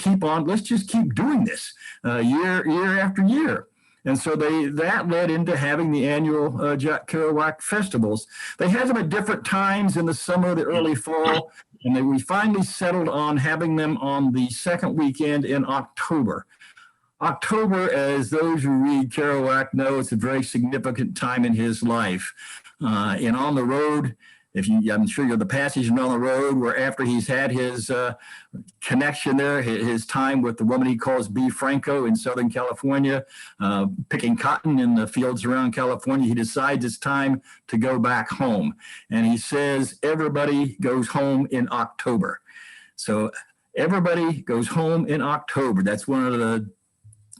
keep doing this year after year. And so that led into having the annual Jack Kerouac festivals. They had them at different times in the summer, the early fall, and we finally settled on having them on the second weekend in October. October, as those who read Kerouac know, it's a very significant time in his life. And On the Road, I'm sure you're the passage in On the Road, where after he's had his connection there, his time with the woman he calls B. Franco in Southern California, picking cotton in the fields around California, he decides it's time to go back home. And he says, everybody goes home in October. So everybody goes home in October. That's one of the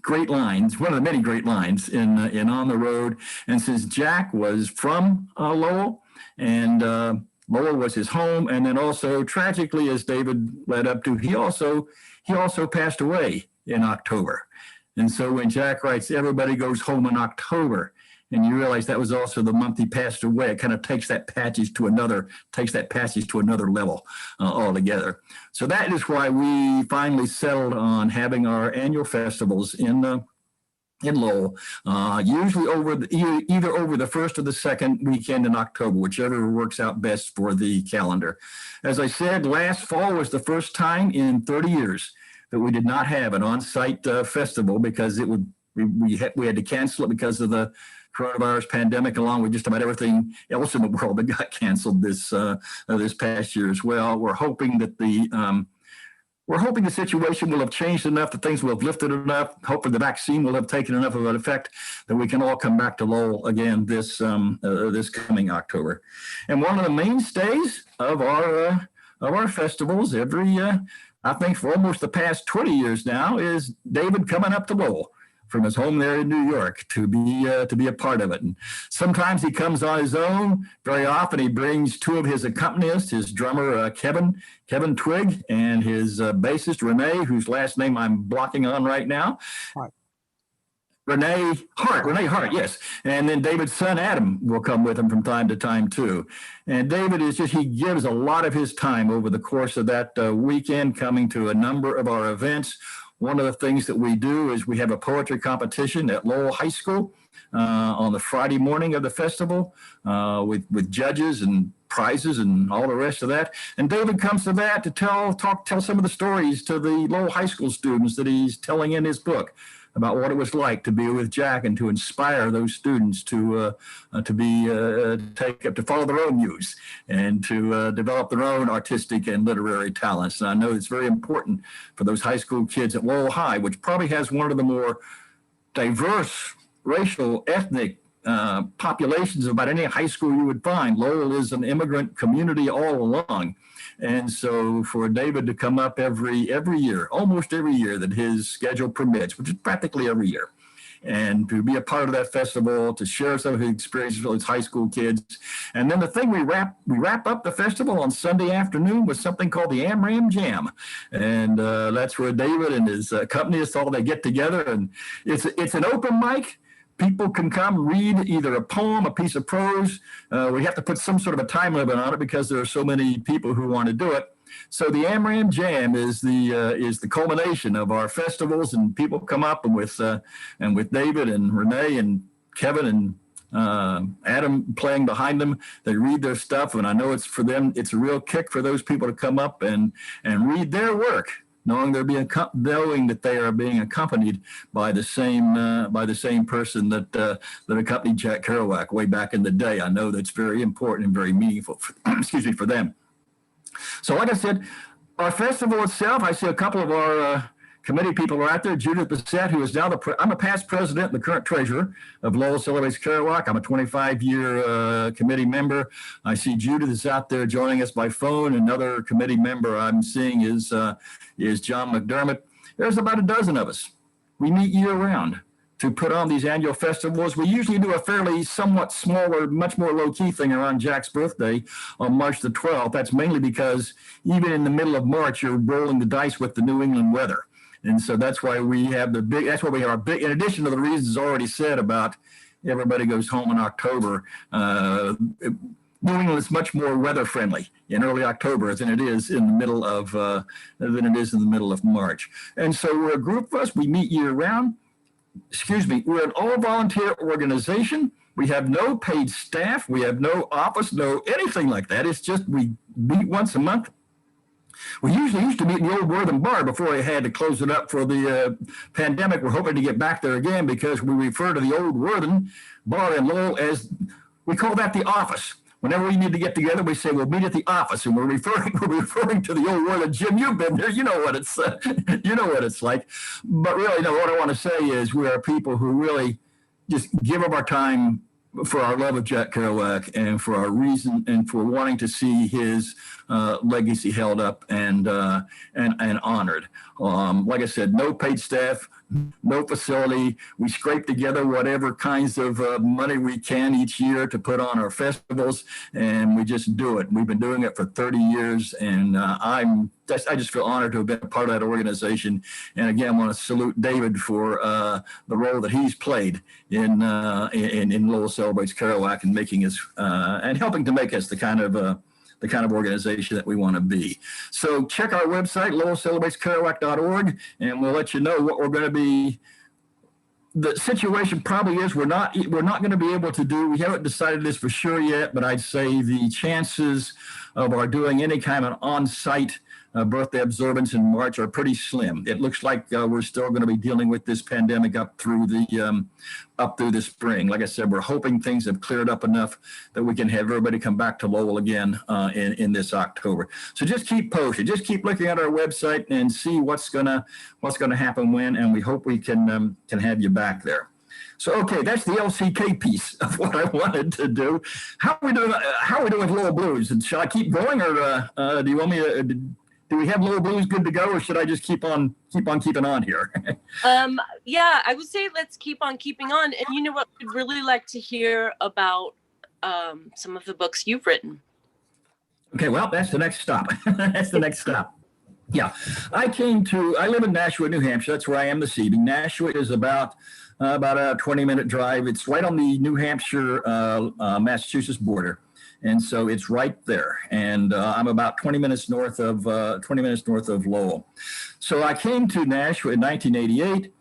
great lines, one of the many great lines in On the Road. And since Jack was from Lowell, and Lowell was his home, and then also tragically, as David led up to, he also passed away in October. And so when Jack writes, everybody goes home in October, and you realize that was also the month he passed away, it kind of takes that passage to another level altogether. So that is why we finally settled on having our annual festivals in Lowell, usually either over the first or the second weekend in October, whichever works out best for the calendar. As I said, last fall was the first time in 30 years that we did not have an on-site festival because we had to cancel it because of the coronavirus pandemic, along with just about everything else in the world that got canceled this past year as well. We're hoping the situation will have changed enough, that things will have lifted enough, hoping the vaccine will have taken enough of an effect that we can all come back to Lowell again this coming October. And one of the mainstays of our festivals I think for almost the past 20 years now, is David coming up to Lowell from his home there in New York to be a part of it. And sometimes he comes on his own. Very often he brings two of his accompanists, his drummer Kevin Twigg, and his bassist Renee, whose last name I'm blocking on right now. Hart. Renee Hart, yes. And then David's son Adam will come with him from time to time too. And David he gives a lot of his time over the course of that weekend, coming to a number of our events. One of the things that we do is we have a poetry competition at Lowell High School on the Friday morning of the festival with judges and prizes and all the rest of that. And David comes to that to tell some of the stories to the Lowell High School students that he's telling in his book about what it was like to be with Jack and to inspire those students to follow their own muse and to develop their own artistic and literary talents. And I know it's very important for those high school kids at Lowell High, which probably has one of the more diverse racial, ethnic populations of about any high school you would find. Lowell is an immigrant community all along. And so for David to come up every year, almost every year that his schedule permits, which is practically every year, and to be a part of that festival, to share some of his experiences with his high school kids. And then the thing we wrap up the festival on Sunday afternoon with something called the Amram Jam. And that's where David and his accompanists all they get together, and it's an open mic. People can come read either a poem, a piece of prose. We have to put some sort of a time limit on it because there are so many people who want to do it. So the Amram Jam is the culmination of our festivals, and people come up and with David and Renee and Kevin and Adam playing behind them, they read their stuff, and I know it's a real kick for those people to come up and read their work, knowing that they are being accompanied by the same person that accompanied Jack Kerouac way back in the day. I know that's very important and very meaningful for them. So like I said, our festival itself, I see a couple of our committee people are out there. Judith Bissett, who is now I'm a past president and the current treasurer of Lowell Celebrates Kerouac. I'm a 25-year committee member. I see Judith is out there joining us by phone. Another committee member I'm seeing is John McDermott. There's about a dozen of us. We meet year round to put on these annual festivals. We usually do a somewhat smaller, much more low-key thing around Jack's birthday on March the 12th. That's mainly because even in the middle of March, you're rolling the dice with the New England weather. And so that's why we have our big, in addition to the reasons already said about everybody goes home in October, New England is much more weather friendly in early October than it is in the middle of March. And so we're a group of us. We meet year round. We're an all volunteer organization. We have no paid staff. We have no office, no anything like that. It's just we meet once a month. We usually used to meet in the old Wortham Bar before they had to close it up for the pandemic. We're hoping to get back there again because we refer to the old Wortham Bar in Lowell as, we call that the office. Whenever we need to get together, we say we'll meet at the office, and we're referring to the old Wortham. Jim, you've been there. You know what it's like. But really, no. What I want to say is we are people who really just give up our time for our love of Jack Kerouac and for our reason and for wanting to see his legacy held up and honored. Like I said, no paid staff, no facility. We scrape together whatever kinds of money we can each year to put on our festivals, and we just do it. We've been doing it for 30 years, and I just feel honored to have been a part of that organization. And again, I want to salute David for the role that he's played in Lowell Celebrates Kerouac and making us and helping to make us the kind of organization that we want to be. So check our website, lowellcelebrateskerouac.org, and we'll let you know what we're going to be. The situation probably is we're not going to be able to do. We haven't decided this for sure yet, but I'd say the chances of our doing any kind of on-site birthday observance in March are pretty slim. It looks like we're still going to be dealing with this pandemic up through the spring. Like I said, we're hoping things have cleared up enough that we can have everybody come back to Lowell again in this October. So just keep posted. Just keep looking at our website and see what's gonna happen when, and we hope we can have you back there. So, okay, that's the LCK piece of what I wanted to do. How are we doing? How are we doing with Lowell Blues? And shall I keep going, or do you want me to? Do we have Lowell Blues good to go, or should I just keep on keeping on here? Yeah, I would say let's keep on keeping on. And you know what? We'd really like to hear about some of the books you've written. Okay, well, that's the next stop. That's the next stop. Yeah, I live in Nashua, New Hampshire. That's where I am this evening. Nashua is about a 20-minute drive. It's right on the New Hampshire, Massachusetts border. And so it's right there. And I'm about 20 minutes north of Lowell. So I came to Nashua in 1988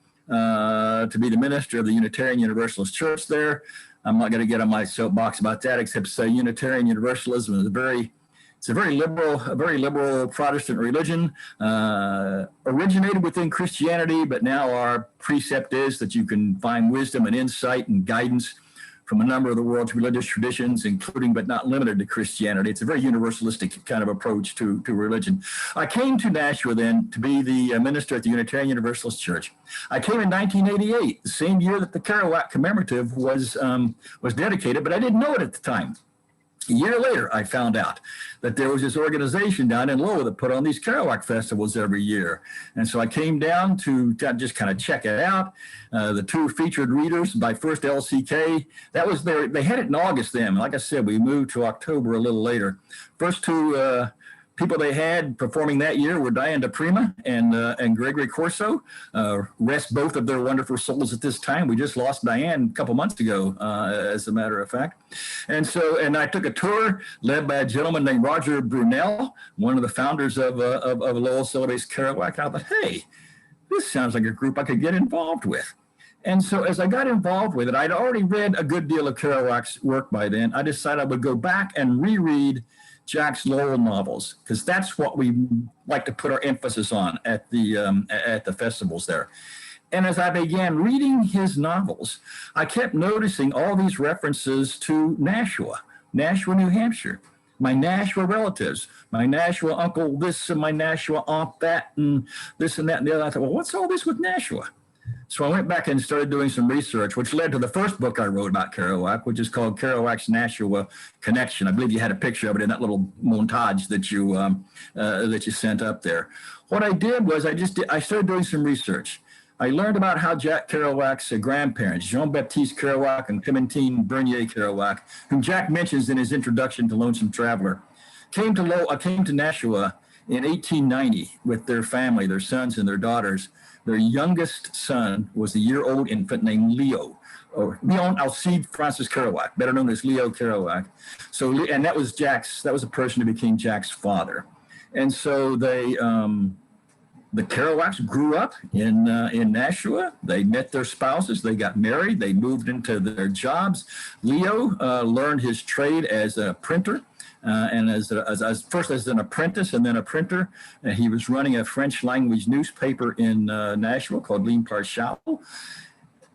to be the minister of the Unitarian Universalist Church there. I'm not going to get on my soapbox about that, except to say Unitarian Universalism is a very liberal Protestant religion, originated within Christianity, but now our precept is that you can find wisdom and insight and guidance from a number of the world's religious traditions, including but not limited to Christianity. It's a very universalistic kind of approach to religion. I came to Nashua then to be the minister at the Unitarian Universalist Church. I came in 1988, the same year that the Kerouac commemorative was dedicated, but I didn't know it at the time. A year later, I found out that there was this organization down in Lowell that put on these Kerouac festivals every year. And so I came down to just kind of check it out. The two featured readers by First LCK, that was there. They had it in August then. Like I said, we moved to October a little later. First two people they had performing that year were Diane DePrima and Gregory Corso. Rest both of their wonderful souls at this time. We just lost Diane a couple months ago, as a matter of fact. And I took a tour led by a gentleman named Roger Brunel, one of the founders of Lowell Celebrates Kerouac. I thought, hey, this sounds like a group I could get involved with. And so as I got involved with it, I'd already read a good deal of Kerouac's work by then. I decided I would go back and reread Jack's Lowell novels, because that's what we like to put our emphasis on at the festivals there. And as I began reading his novels, I kept noticing all these references to Nashua, New Hampshire, my Nashua relatives, my Nashua uncle this and my Nashua aunt that and this and that and the other. I thought, well, what's all this with Nashua? So I went back and started doing some research, which led to the first book I wrote about Kerouac, which is called Kerouac's Nashua Connection. I believe you had a picture of it in that little montage that you sent up there. What I did was I started doing some research. I learned about how Jack Kerouac's grandparents, Jean-Baptiste Kerouac and Clementine Bernier Kerouac, whom Jack mentions in his introduction to Lonesome Traveler, came to Nashua in 1890 with their family, their sons and their daughters. Their youngest son was a year-old infant named Leo, or Leon Alcide Francis Kerouac, better known as Leo Kerouac. So, and that was a person who became Jack's father. And so the Kerouacs grew up in Nashua. They met their spouses. They got married. They moved into their jobs. Leo learned his trade as a printer, and first as an apprentice and then a printer. And he was running a French language newspaper in Nashua called L'Impartial.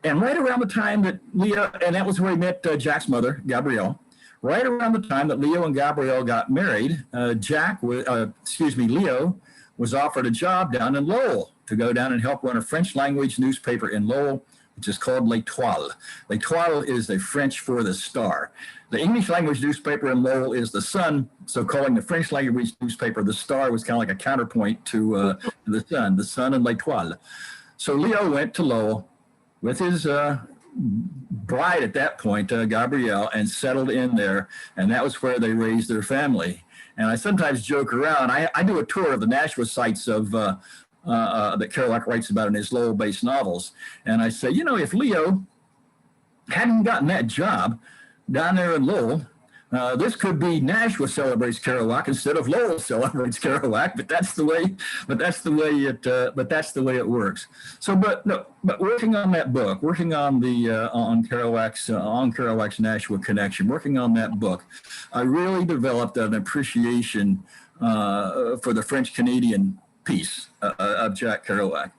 And right around the time that Leo, and that was where he met Jack's mother, Gabrielle. Right around the time that Leo and Gabrielle got married, Leo was offered a job down in Lowell to go down and help run a French language newspaper in Lowell, which is called L'Étoile. L'Étoile is the French for the star. The English language newspaper in Lowell is the Sun, so calling the French language newspaper the Star was kind of like a counterpoint to the Sun and L'Étoile. So Leo went to Lowell with his bride at that point, Gabrielle, and settled in there, and that was where they raised their family. And I sometimes joke around. I do a tour of the Nashua sites of that Kerouac writes about in his Lowell-based novels. And I say, you know, if Leo hadn't gotten that job down there in Lowell, this could be Nashua celebrates Kerouac instead of Lowell celebrates Kerouac. But that's the way it works. So, but working on that book, working on the on Kerouac's Nashua connection, working on that book, I really developed an appreciation for the French Canadian piece of Jack Kerouac,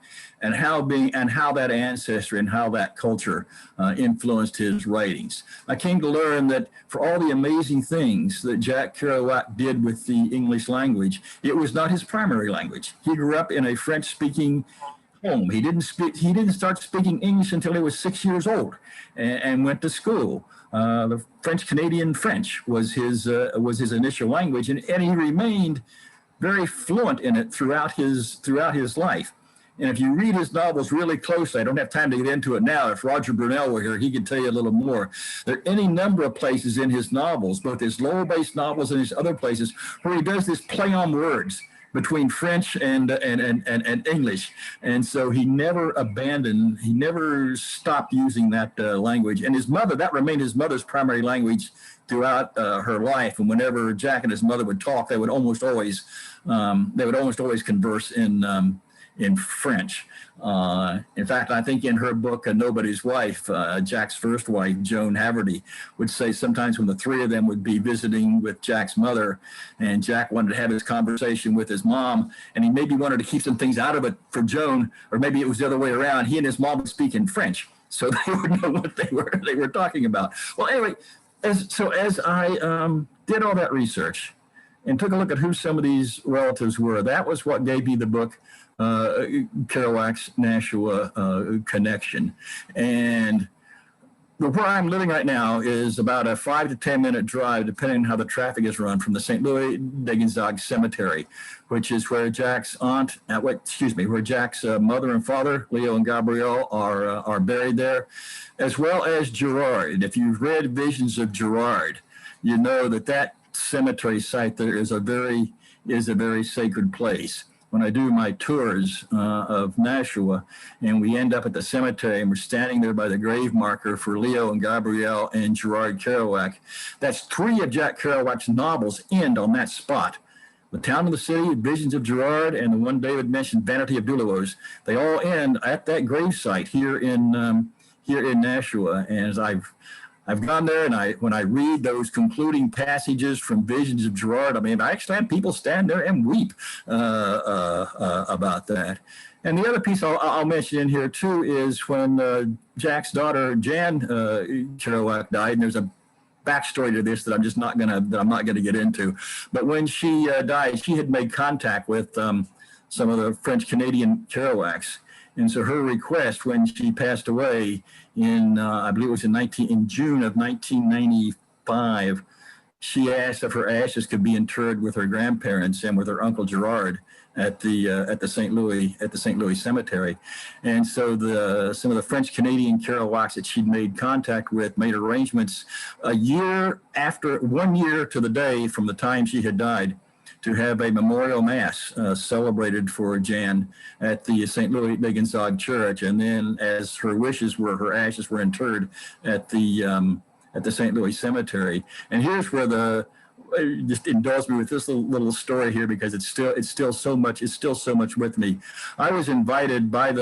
and how that ancestry and how that culture influenced his writings. I came to learn that for all the amazing things that Jack Kerouac did with the English language, it was not his primary language. He grew up in a French-speaking home. He didn't start speaking English until he was 6 years old, and went to school. The French Canadian French was his initial language, and he remained very fluent in it throughout his life. And if you read his novels really closely, I don't have time to get into it now. If Roger Brunel were here, he could tell you a little more. There are any number of places in his novels, both his Lowell-based novels and his other places, where he does this play on words between French and English. And so he never stopped using that language. And his mother, that remained his mother's primary language throughout her life. And whenever Jack and his mother would talk, they would almost always converse in French. In fact, I think in her book, Nobody's Wife, Jack's first wife, Joan Haverty, would say sometimes when the three of them would be visiting with Jack's mother, and Jack wanted to have his conversation with his mom, and he maybe wanted to keep some things out of it for Joan, or maybe it was the other way around. He and his mom would speak in French, so they would know what they were talking about. Well, anyway, as I did all that research and took a look at who some of these relatives were, that was what gave me the book, Kerouac's Nashua Connection. And where I'm living right now is about a 5 to 10 minute drive, depending on how the traffic is run, from the St. Louis Degenzog Cemetery, which is where Jack's where Jack's mother and father, Leo and Gabrielle, are buried there, as well as Gerard. If you've read Visions of Gerard, you know that cemetery site there is a very sacred place. When I do my tours of Nashua, and we end up at the cemetery and we're standing there by the grave marker for Leo and Gabrielle and Gerard Kerouac, that's 3 of Jack Kerouac's novels end on that spot. The Town and the City, Visions of Gerard, and the one David mentioned, Vanity of Douloureuse, they all end at that grave site here in Nashua. And as I've gone there, and when I read those concluding passages from Visions of Gerard, I mean, I actually had people stand there and weep about that. And the other piece I'll mention in here too is when Jack's daughter Jan Kerouac died, and there's a backstory to this that I'm not gonna get into. But when she died, she had made contact with some of the French Canadian Kerouacs. And so her request when she passed away I believe it was in June of 1995, she asked if her ashes could be interred with her grandparents and with her uncle Gerard at the St. Louis Cemetery. And so some of the French Canadian Kerouacs that she'd made contact with made arrangements 1 year to the day from the time she had died to have a memorial mass celebrated for Jan at the St. Louis de Gonzague Church, and then, as her wishes were, her ashes were interred at the St. Louis Cemetery. And here's where just indulge me with this little story here, because it's still so much with me. I was invited by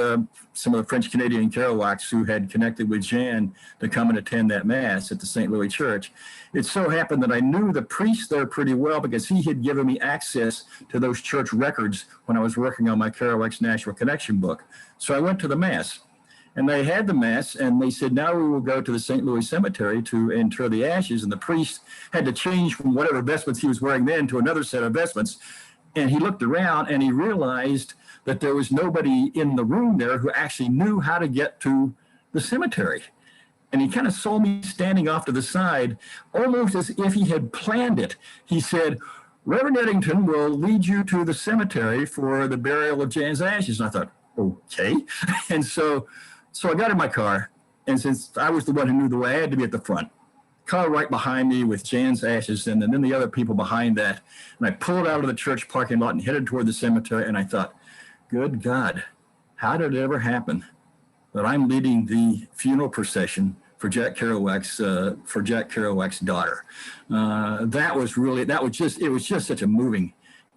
some of the French Canadian Kerouacs who had connected with Jan to come and attend that mass at the St. Louis Church. It so happened that I knew the priest there pretty well because he had given me access to those church records when I was working on my Kerouac's National Connection book. So I went to the mass. And they had the mass, and they said, now we will go to the St. Louis Cemetery to inter the ashes. And the priest had to change from whatever vestments he was wearing then to another set of vestments. And he looked around and he realized that there was nobody in the room there who actually knew how to get to the cemetery. And he kind of saw me standing off to the side, almost as if he had planned it. He said, Reverend Eddington will lead you to the cemetery for the burial of Jan's ashes. And I thought, okay. And so I got in my car, and since I was the one who knew the way, I had to be at the front. Car right behind me with Jan's ashes, and then the other people behind that. And I pulled out of the church parking lot and headed toward the cemetery, and I thought, good God, how did it ever happen that I'm leading the funeral procession for Jack Kerouac's daughter?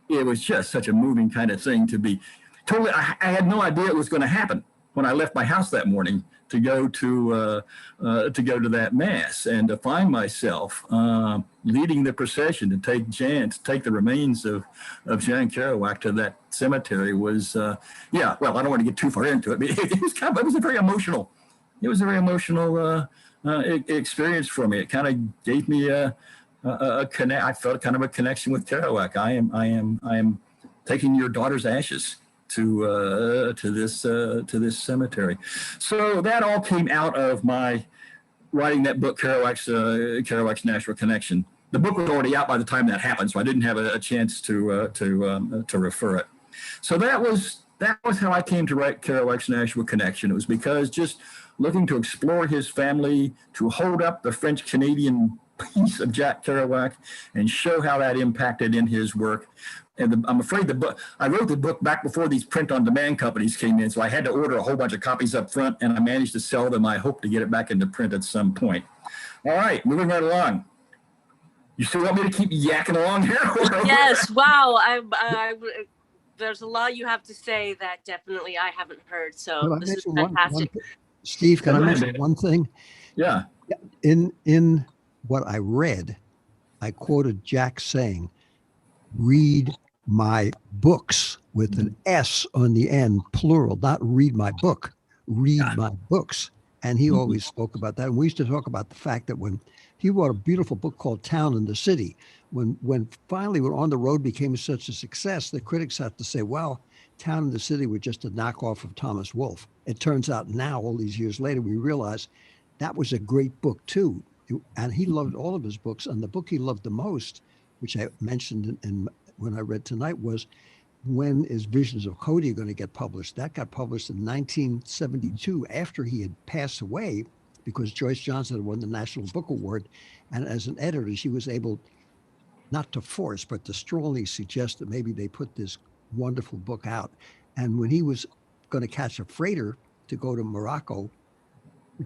It was just such a moving kind of thing to be. Totally, I had no idea it was going to happen when I left my house that morning to go to that mass, and to find myself leading the procession to take the remains of Jan Kerouac to that cemetery was well, I don't want to get too far into it, but it was a very emotional experience for me. It kind of gave me I felt kind of a connection with Kerouac. I am taking your daughter's ashes to this cemetery. So that all came out of my writing that book, Kerouac's National Connection. The book was already out by the time that happened, so I didn't have a chance to refer it. So that was how I came to write Kerouac's National Connection. It was because just looking to explore his family, to hold up the French Canadian piece of Jack Kerouac and show how that impacted in his work. And I'm afraid I wrote the book back before these print-on-demand companies came in, so I had to order a whole bunch of copies up front, and I managed to sell them. I hope to get it back into print at some point. All right, moving right along. You still want me to keep yakking along here? Yes, wow. There's a lot you have to say that definitely I haven't heard, so this is fantastic. Steve, can I mention one thing? Yeah. In what I read, I quoted Jack saying, read my books with an S on the end, plural, not read my book, read my books. And he always spoke about that. And we used to talk about the fact that when he wrote a beautiful book called Town and the City, when finally when On the Road became such a success, the critics had to say, well, Town and the City were just a knockoff of Thomas Wolfe. It turns out now, all these years later, we realize that was a great book too. And he loved all of his books. And the book he loved the most, which I mentioned when I read tonight, was When is Visions of Cody going to get published? That got published in 1972 after he had passed away, because Joyce Johnson had won the National Book Award. And as an editor, she was able not to force, but to strongly suggest that maybe they put this wonderful book out. And when he was going to catch a freighter to go to Morocco,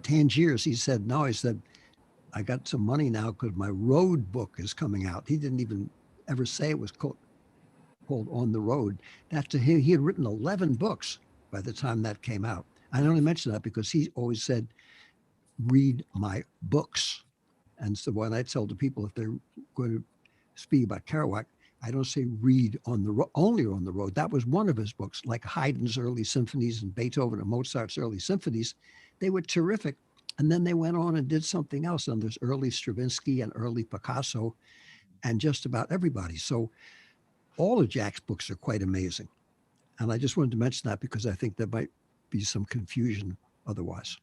Tangiers, he said, no, he said, I got some money now because my road book is coming out. He didn't even ever say it was called On the Road. That to him, he had written 11 books by the time that came out. I only mention that because he always said, read my books. And so when I tell the people, if they're going to speak about Kerouac, I don't say read only On the Road. That was one of his books, like Haydn's early symphonies and Beethoven and Mozart's early symphonies. They were terrific. And then they went on and did something else. And there's early Stravinsky and early Picasso and just about everybody. So all of Jack's books are quite amazing. And I just wanted to mention that because I think there might be some confusion otherwise.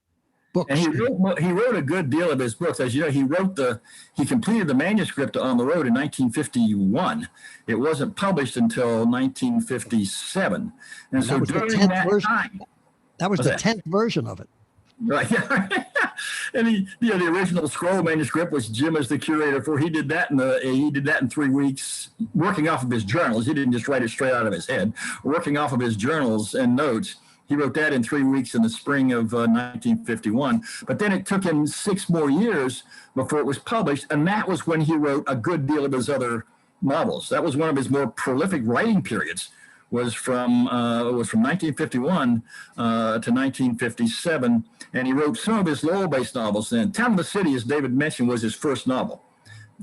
Books. And he wrote a good deal of his books. As you know, he completed the manuscript On the Road in 1951. It wasn't published until 1957. And so during that time, that was the 10th version of it. Right. And the original scroll manuscript, which Jim is the curator for, he did that in 3 weeks, working off of his journals. He didn't just write it straight out of his head, working off of his journals and notes. He wrote that in 3 weeks in the spring of 1951. But then it took him 6 more years before it was published, and that was when he wrote a good deal of his other novels. That was one of his more prolific writing periods. Was from 1951 to 1957, and he wrote some of his Lowell-based novels. Then Town of the City, as David mentioned, was his first novel.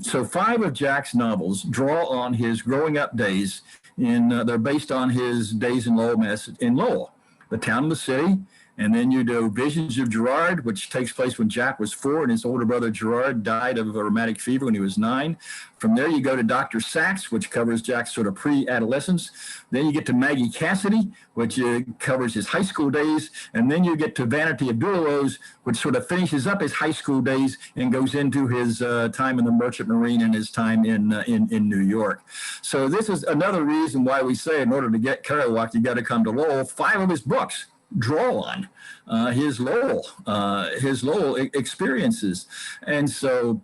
So 5 of Jack's novels draw on his growing up days. They're based on his days in Lowell. The Town of the City, and then you do Visions of Gerard, which takes place when Jack was 4 and his older brother Gerard died of a rheumatic fever when he was 9. From there, you go to Dr. Sachs, which covers Jack's sort of pre-adolescence. Then you get to Maggie Cassidy, which covers his high school days. And then you get to Vanity of Billows, which sort of finishes up his high school days and goes into his time in the Merchant Marine and his time in New York. So this is another reason why we say in order to get Kerouac, you got to come to Lowell. 5 of his books draw on his Lowell experiences. And so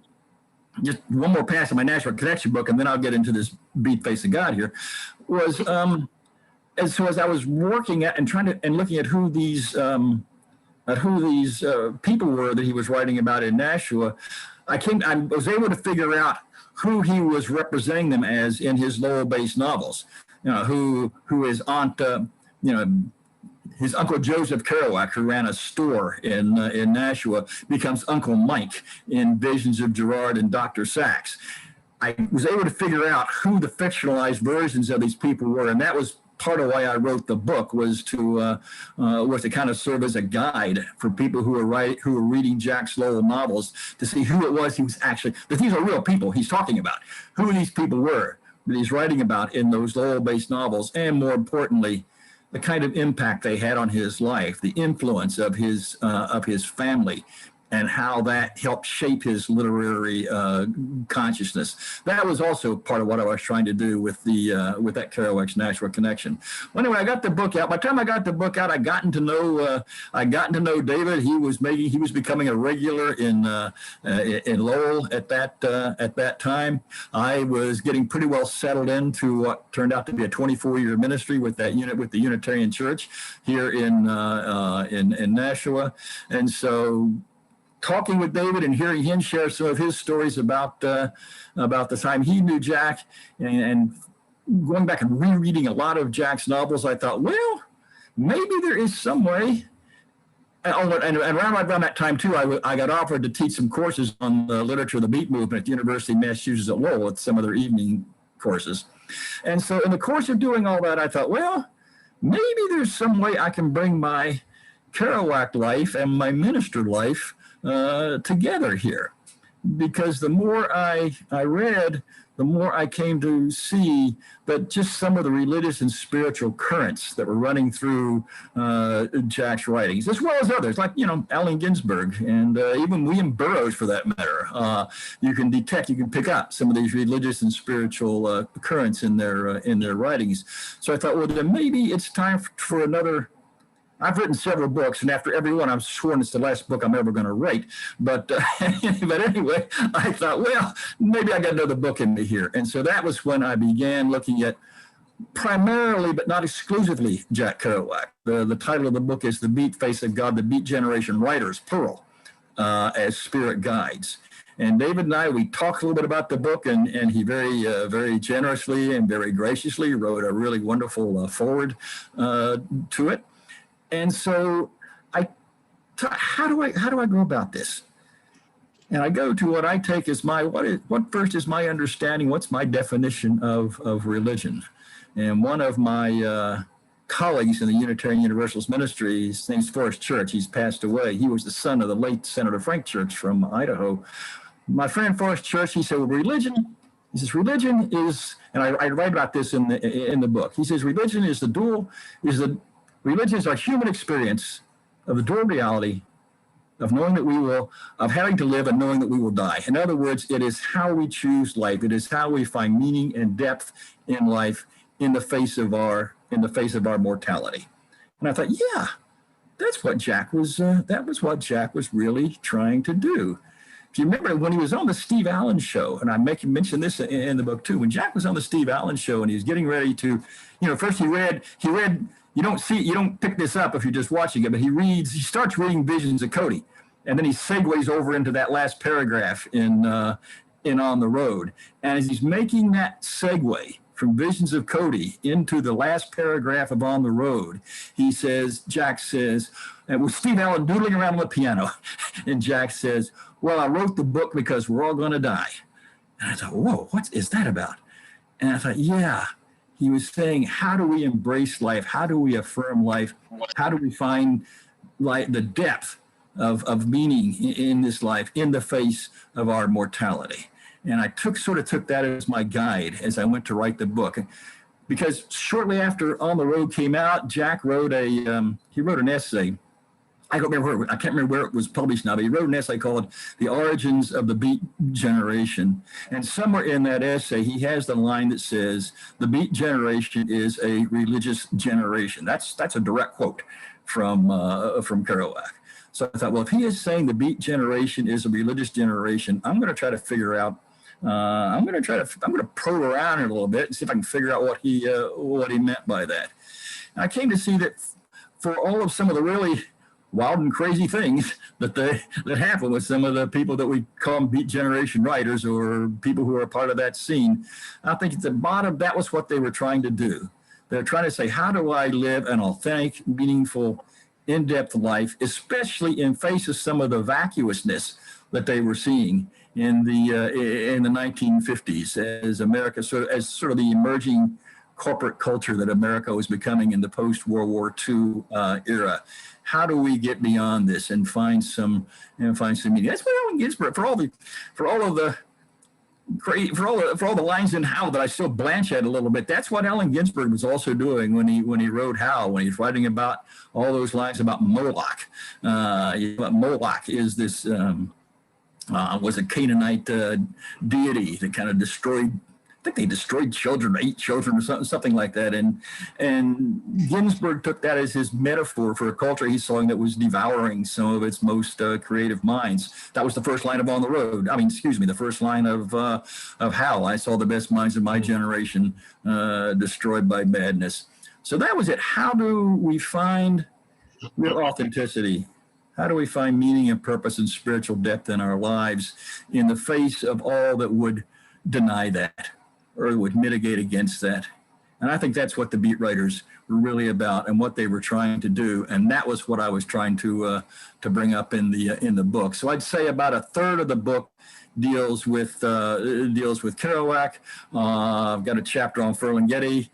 just one more pass of my National Connection book, and then I'll get into this Beat Face of God here, was and so as I was working at and looking at who these people were that he was writing about in Nashua, I was able to figure out who he was representing them as in his Lowell-based novels. You know, who his aunt, his Uncle Joseph Kerouac, who ran a store in Nashua, becomes Uncle Mike in Visions of Gerard and Dr. Sachs. I was able to figure out who the fictionalized versions of these people were, and that was part of why I wrote the book, was to kind of serve as a guide for people who were reading Jack's Lowell novels to see who it was he was actually, that these are real people he's talking about, who these people were that he's writing about in those Lowell-based novels, and more importantly, the kind of impact they had on his life, the influence of his family, and how that helped shape his literary consciousness. That was also part of what I was trying to do with that Kerouac's Nashua Connection. Well, anyway, I got the book out. By the time I got the book out, I gotten to know David. He was becoming a regular in Lowell at that time. I was getting pretty well settled into what turned out to be a 24-year ministry with the Unitarian Church here in Nashua, and so talking with David and hearing him share some of his stories about the time he knew Jack, and going back and rereading a lot of Jack's novels, I thought, well, maybe there is some way. And around that time, too, I got offered to teach some courses on the literature of the Beat movement at the University of Massachusetts at Lowell at some of their evening courses. And so in the course of doing all that, I thought, well, maybe there's some way I can bring my Kerouac life and my minister life together here, because the more I read, the more I came to see that just some of the religious and spiritual currents that were running through Jack's writings, as well as others, like, Allen Ginsberg and even William Burroughs, for that matter, you can pick up some of these religious and spiritual currents in their writings. So I thought, well, then maybe it's time for another. I've written several books, and after every one, I'm sworn it's the last book I'm ever going to write. But anyway, I thought, well, maybe I got another book in me here. And so that was when I began looking at primarily, but not exclusively, Jack Kerouac. The title of the book is The Beat Face of God, the Beat Generation Writers, plural, as Spirit Guides. And David and I, we talked a little bit about the book, and he very generously and very graciously wrote a really wonderful foreword to it. And so how do I go about this? And I go to what I take as what first is my understanding, what's my definition of religion. And one of my colleagues in the Unitarian Universalist ministry, his name's Forrest Church, he's passed away. He was the son of the late Senator Frank Church from Idaho. My friend Forrest Church, he said, well, religion is, and I write about this in the book. He says, religion is our human experience of the dual reality of knowing that of having to live and knowing that we will die. In other words, it is how we choose life. It is how we find meaning and depth in life in the face of our mortality. And I thought, yeah, that's what Jack was. That was what Jack was really trying to do. If you remember when he was on the Steve Allen show, and I mention this in the book too, when Jack was on the Steve Allen show and he was getting ready to, first he read, you don't pick this up if you're just watching it, but he starts reading Visions of Cody. And then he segues over into that last paragraph in On the Road. And as he's making that segue from Visions of Cody into the last paragraph of On the Road, Jack says, and with Steve Allen doodling around on the piano, and Jack says, well, I wrote the book because we're all going to die. And I thought, whoa, what is that about? And I thought, yeah, he was saying, how do we embrace life? How do we affirm life? How do we find the depth of meaning in this life in the face of our mortality? And I sort of took that as my guide as I went to write the book. Because shortly after On the Road came out, Jack wrote an essay. I can't remember where it was published now, but he wrote an essay called The Origins of the Beat Generation. And somewhere in that essay, he has the line that says, the Beat Generation is a religious generation. That's a direct quote from Kerouac. So I thought, well, if he is saying the Beat Generation is a religious generation, I'm going to try to figure out, I'm going to probe around it a little bit and see if I can figure out what he meant by that. And I came to see that for all of some of the really wild and crazy things that happen with some of the people that we call Beat Generation writers or people who are part of that scene, I think at the bottom, that was what they were trying to do. They're trying to say, how do I live an authentic, meaningful, in-depth life, especially in face of some of the vacuousness that they were seeing in the 1950s as America as sort of the emerging corporate culture that America was becoming in the post-World War II era. How do we get beyond this and find some meaning? That's what Allen Ginsberg, for all the lines in Howl that I still blanch at a little bit. That's what Allen Ginsberg was also doing when he wrote Howl, when he's writing about all those lines about Moloch. Moloch is this was a Canaanite deity that kind of destroyed. I think they destroyed children, 8 children, or something like that. And Ginsberg took that as his metaphor for a culture he's seeing that was devouring some of its most creative minds. That was the first line of On the Road. The first line of Howl. I saw the best minds of my generation destroyed by madness. So that was it. How do we find real authenticity? How do we find meaning and purpose and spiritual depth in our lives in the face of all that would deny that or would mitigate against that? And I think that's what the beat writers were really about and what they were trying to do. And that was what I was trying to bring up in the book. So I'd say about a third of the book deals with Kerouac. I've got a chapter on Ferlinghetti.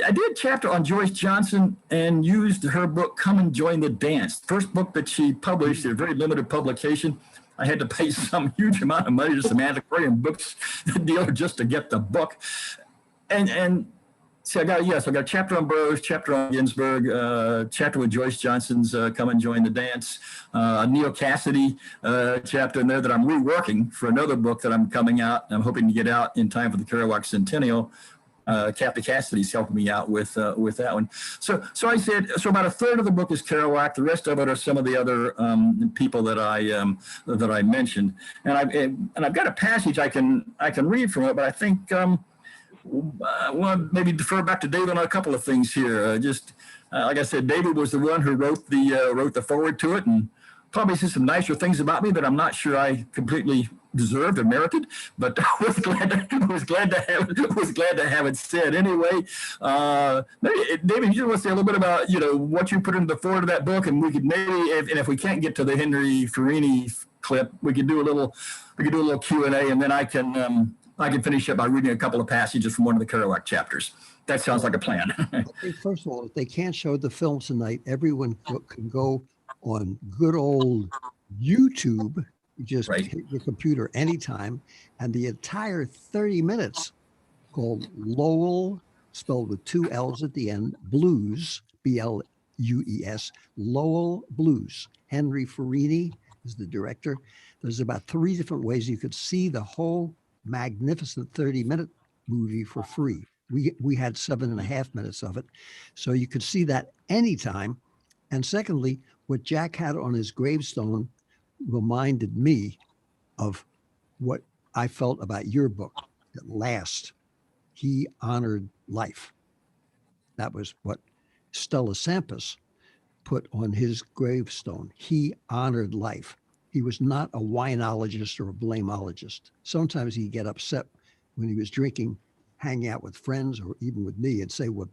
I did a chapter on Joyce Johnson and used her book, Come and Join the Dance. First book that she published, a very limited publication. I had to pay some huge amount of money to some antiquarian books dealer just to get the book. And so I got a chapter on Burroughs, chapter on Ginsberg, chapter with Joyce Johnson's Come and Join the Dance, Neil Cassidy chapter in there that I'm reworking for another book that I'm coming out. I'm hoping to get out in time for the Kerouac Centennial. Captain Cassidy's helping me out with that one. So I said, so about a third of the book is Kerouac. The rest of it are some of the other people that I mentioned. And I've got a passage I can read from it, but I think well, maybe defer back to David on a couple of things here. Like I said, David was the one who wrote the foreword to it, and probably said some nicer things about me that I'm not sure I completely deserved or merited, but was glad to have it said anyway. Maybe, David, you want to say a little bit about what you put into the foreword of that book, and we could maybe, if we can't get to the Henry Farini clip, we could do a little Q&A, and then I can finish up by reading a couple of passages from one of the Kerouac chapters. That sounds like a plan. I think, first of all, if they can't show the film tonight, everyone can go on good old YouTube. You just hit your computer anytime, and the entire 30 minutes called Lowell, spelled with 2 L's at the end, Blues, B-L-U-E-S, Lowell Blues. Henry Farini is the director. There's about 3 different ways you could see the whole magnificent 30-minute movie for free. We had 7.5 minutes of it. So you could see that anytime. And secondly, what Jack had on his gravestone reminded me of what I felt about your book. At last, he honored life. That was what Stella Sampras put on his gravestone. He honored life. He was not a winologist or a blameologist. Sometimes he'd get upset when he was drinking, hanging out with friends or even with me, and say what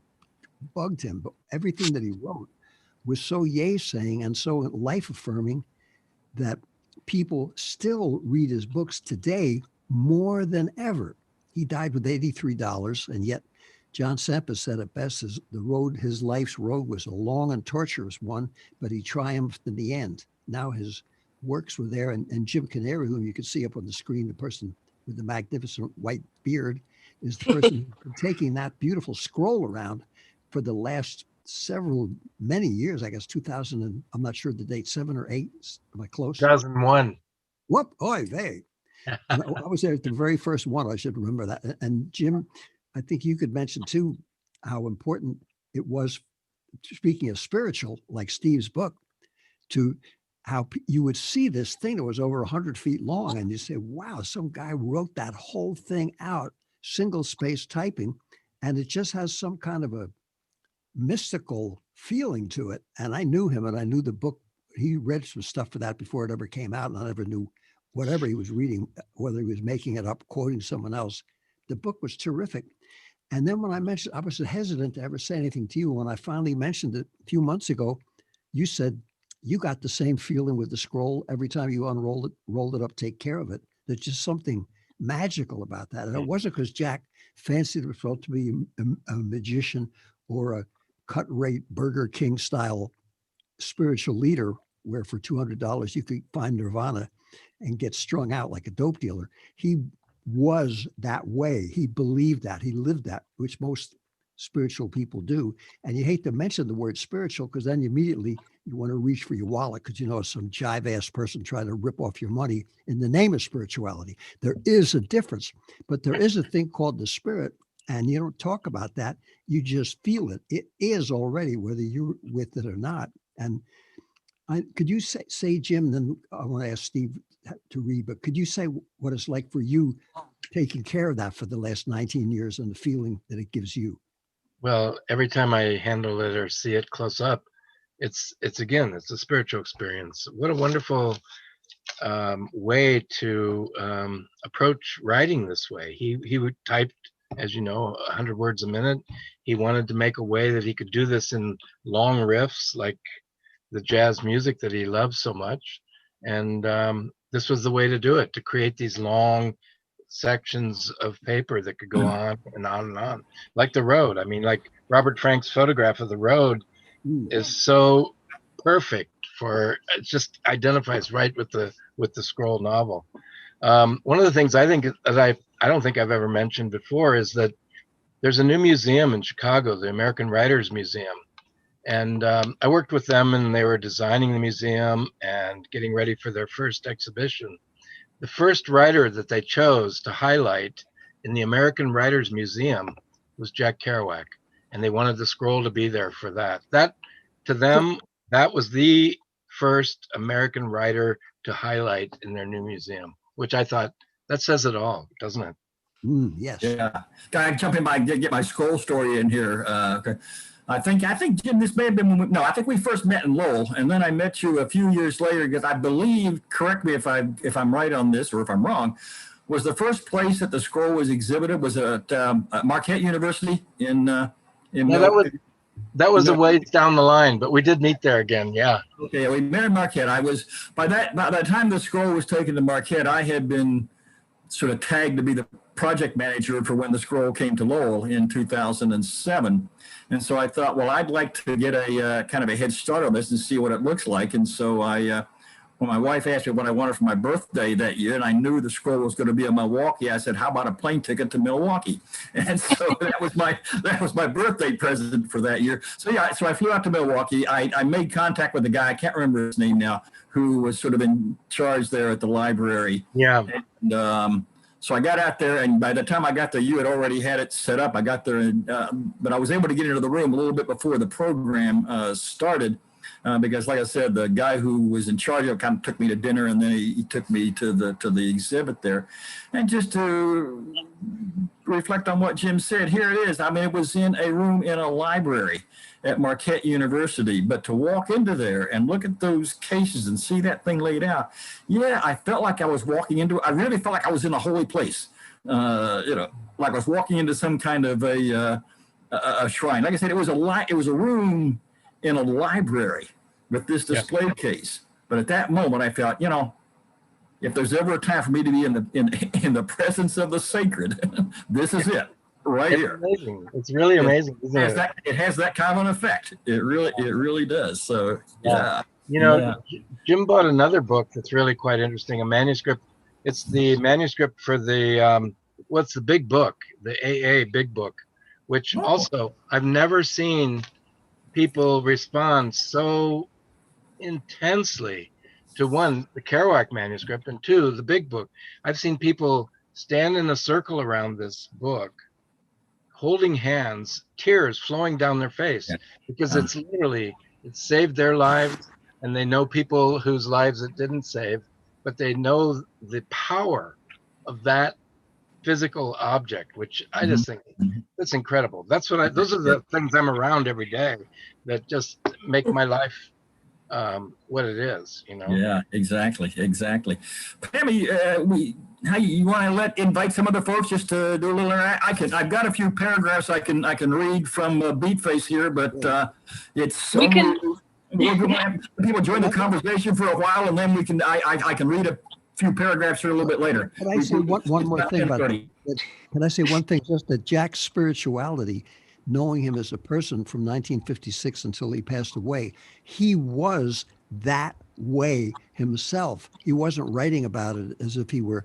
bugged him. But everything that he wrote was so yay-saying and so life-affirming that people still read his books today more than ever. He died with $83, and yet John Sampras said it best: as the road, his life's road was a long and torturous one, but he triumphed in the end. Now his works were there, and Jim Canary, whom you can see up on the screen, the person with the magnificent white beard, is the person taking that beautiful scroll around for the last many years. I guess 2000, and I'm not sure the date, 7 or 8. Am I close? 2001. Whoop! Oy vey. I was there at the very first one. I should remember that. And Jim, I think you could mention too how important it was, speaking of spiritual, like Steve's book, to how you would see this thing that was over 100 feet long and you say, wow, some guy wrote that whole thing out, single space typing, and it just has some kind of a mystical feeling to it. And I knew him and I knew the book. He read some stuff for that before it ever came out, and I never knew whatever he was reading, whether he was making it up, quoting someone else. The book was terrific. And then when I mentioned, I was hesitant to ever say anything to you. When I finally mentioned it a few months ago, you said you got the same feeling with the scroll every time you unrolled it, rolled it up, take care of it. There's just something magical about that. And it wasn't because Jack fancied himself to be a magician or a cut rate Burger King style spiritual leader, where for $200 you could find nirvana and get strung out like a dope dealer. He was that way. He believed that. He lived that, which most spiritual people do. And you hate to mention the word spiritual because then immediately you want to reach for your wallet because you know some jive ass person trying to rip off your money in the name of spirituality. There is a difference, but there is a thing called the spirit, and you don't talk about that. You just feel it. It is already, whether you're with it or not. And could you say, Jim, then I want to ask Steve to read, but could you say what it's like for you taking care of that for the last 19 years and the feeling that it gives you? Well, every time I handle it or see it close up, it's a spiritual experience. What a wonderful way to approach writing this way. He would type, as you know, 100 words a minute. He wanted to make a way that he could do this in long riffs, like the jazz music that he loves so much. And this was the way to do it, to create these long sections of paper that could go on and on and on, like the road. I mean, like Robert Frank's photograph of the road is so perfect for, it just identifies right with the scroll novel. One of the things I think that I don't think I've ever mentioned before is that there's a new museum in Chicago, the American Writers Museum. And I worked with them, and they were designing the museum and getting ready for their first exhibition. The first writer that they chose to highlight in the American Writers Museum was Jack Kerouac, and they wanted the scroll to be there for that. That, to them, that was the first American writer to highlight in their new museum, which I thought, that says it all, doesn't it? Yes. Yeah. Can I jump in by get my scroll story in here? Okay. I think Jim, this may have been I think we first met in Lowell, and then I met you a few years later because I believe, correct me if I'm right on this or if I'm wrong, was the first place that the scroll was exhibited was at Marquette University in Yeah, that was a ways down the line, but we did meet there again. Yeah. Okay, we met in Marquette. I was by the time the scroll was taken to Marquette, I had been sort of tagged to be the project manager for when the scroll came to Lowell in 2007. And so I thought, well, I'd like to get a kind of a head start on this and see what it looks like. And so when my wife asked me what I wanted for my birthday that year, and I knew the scroll was going to be in Milwaukee, I said, how about a plane ticket to Milwaukee? And so that was my birthday present for that year. So yeah, so I flew out to Milwaukee. I made contact with the guy, I can't remember his name now, who was sort of in charge there at the library. Yeah. And So I got out there, and by the time I got there, you had already had it set up. I got there, but I was able to get into the room a little bit before the program started, because, like I said, the guy who was in charge of it kind of took me to dinner, and then he took me to the exhibit there, and just to reflect on what Jim said. Here it is. I mean, it was in a room in a library at Marquette University, but to walk into there and look at those cases and see that thing laid out, yeah, I felt like I was walking into, I really felt like I was in a holy place, like I was walking into some kind of a shrine. Like I said, it was a room in a library with this display case. But at that moment, I felt, if there's ever a time for me to be in the presence of the sacred, this is it. Right It's here. amazing. It's really amazing, isn't it? It has that kind of an effect. It really does. So yeah. Jim bought another book that's really quite interesting, a manuscript. It's the manuscript for the what's the big book, the AA big book, which also I've never seen people respond so intensely to, one, the Kerouac manuscript, and two, the big book. I've seen people stand in a circle around this book, holding hands, tears flowing down their face, because it saved their lives, and they know people whose lives it didn't save, but they know the power of that physical object, which I just think that's incredible. Those are the things I'm around every day that just make my life what it is, Yeah, exactly. Pammy, how you want to invite some other folks just to do a little? I've got a few paragraphs I can read from Beatface here, but it's so. We can. We're going to have people join the conversation for a while, and then we can. I can read a few paragraphs here a little bit later. Can I say one more thing about that? Can I say one thing? Just that Jack's spirituality, knowing him as a person from 1956 until he passed away, he was that way himself. He wasn't writing about it as if he were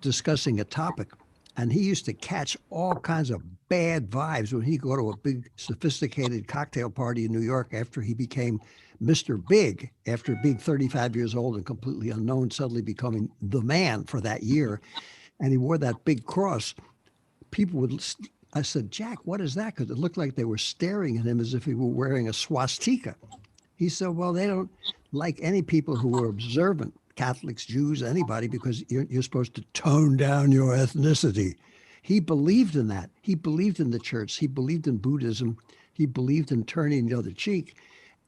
discussing a topic. And he used to catch all kinds of bad vibes when he'd go to a big sophisticated cocktail party in New York after he became Mr. Big, after being 35 years old and completely unknown, suddenly becoming the man for that year. And he wore that big cross. People would, I said, Jack, what is that? Because it looked like they were staring at him as if he were wearing a swastika. He said, well, they don't like any people who are observant, Catholics, Jews, anybody, because you're supposed to tone down your ethnicity. He believed in that. He believed in the church. He believed in Buddhism. He believed in turning the other cheek.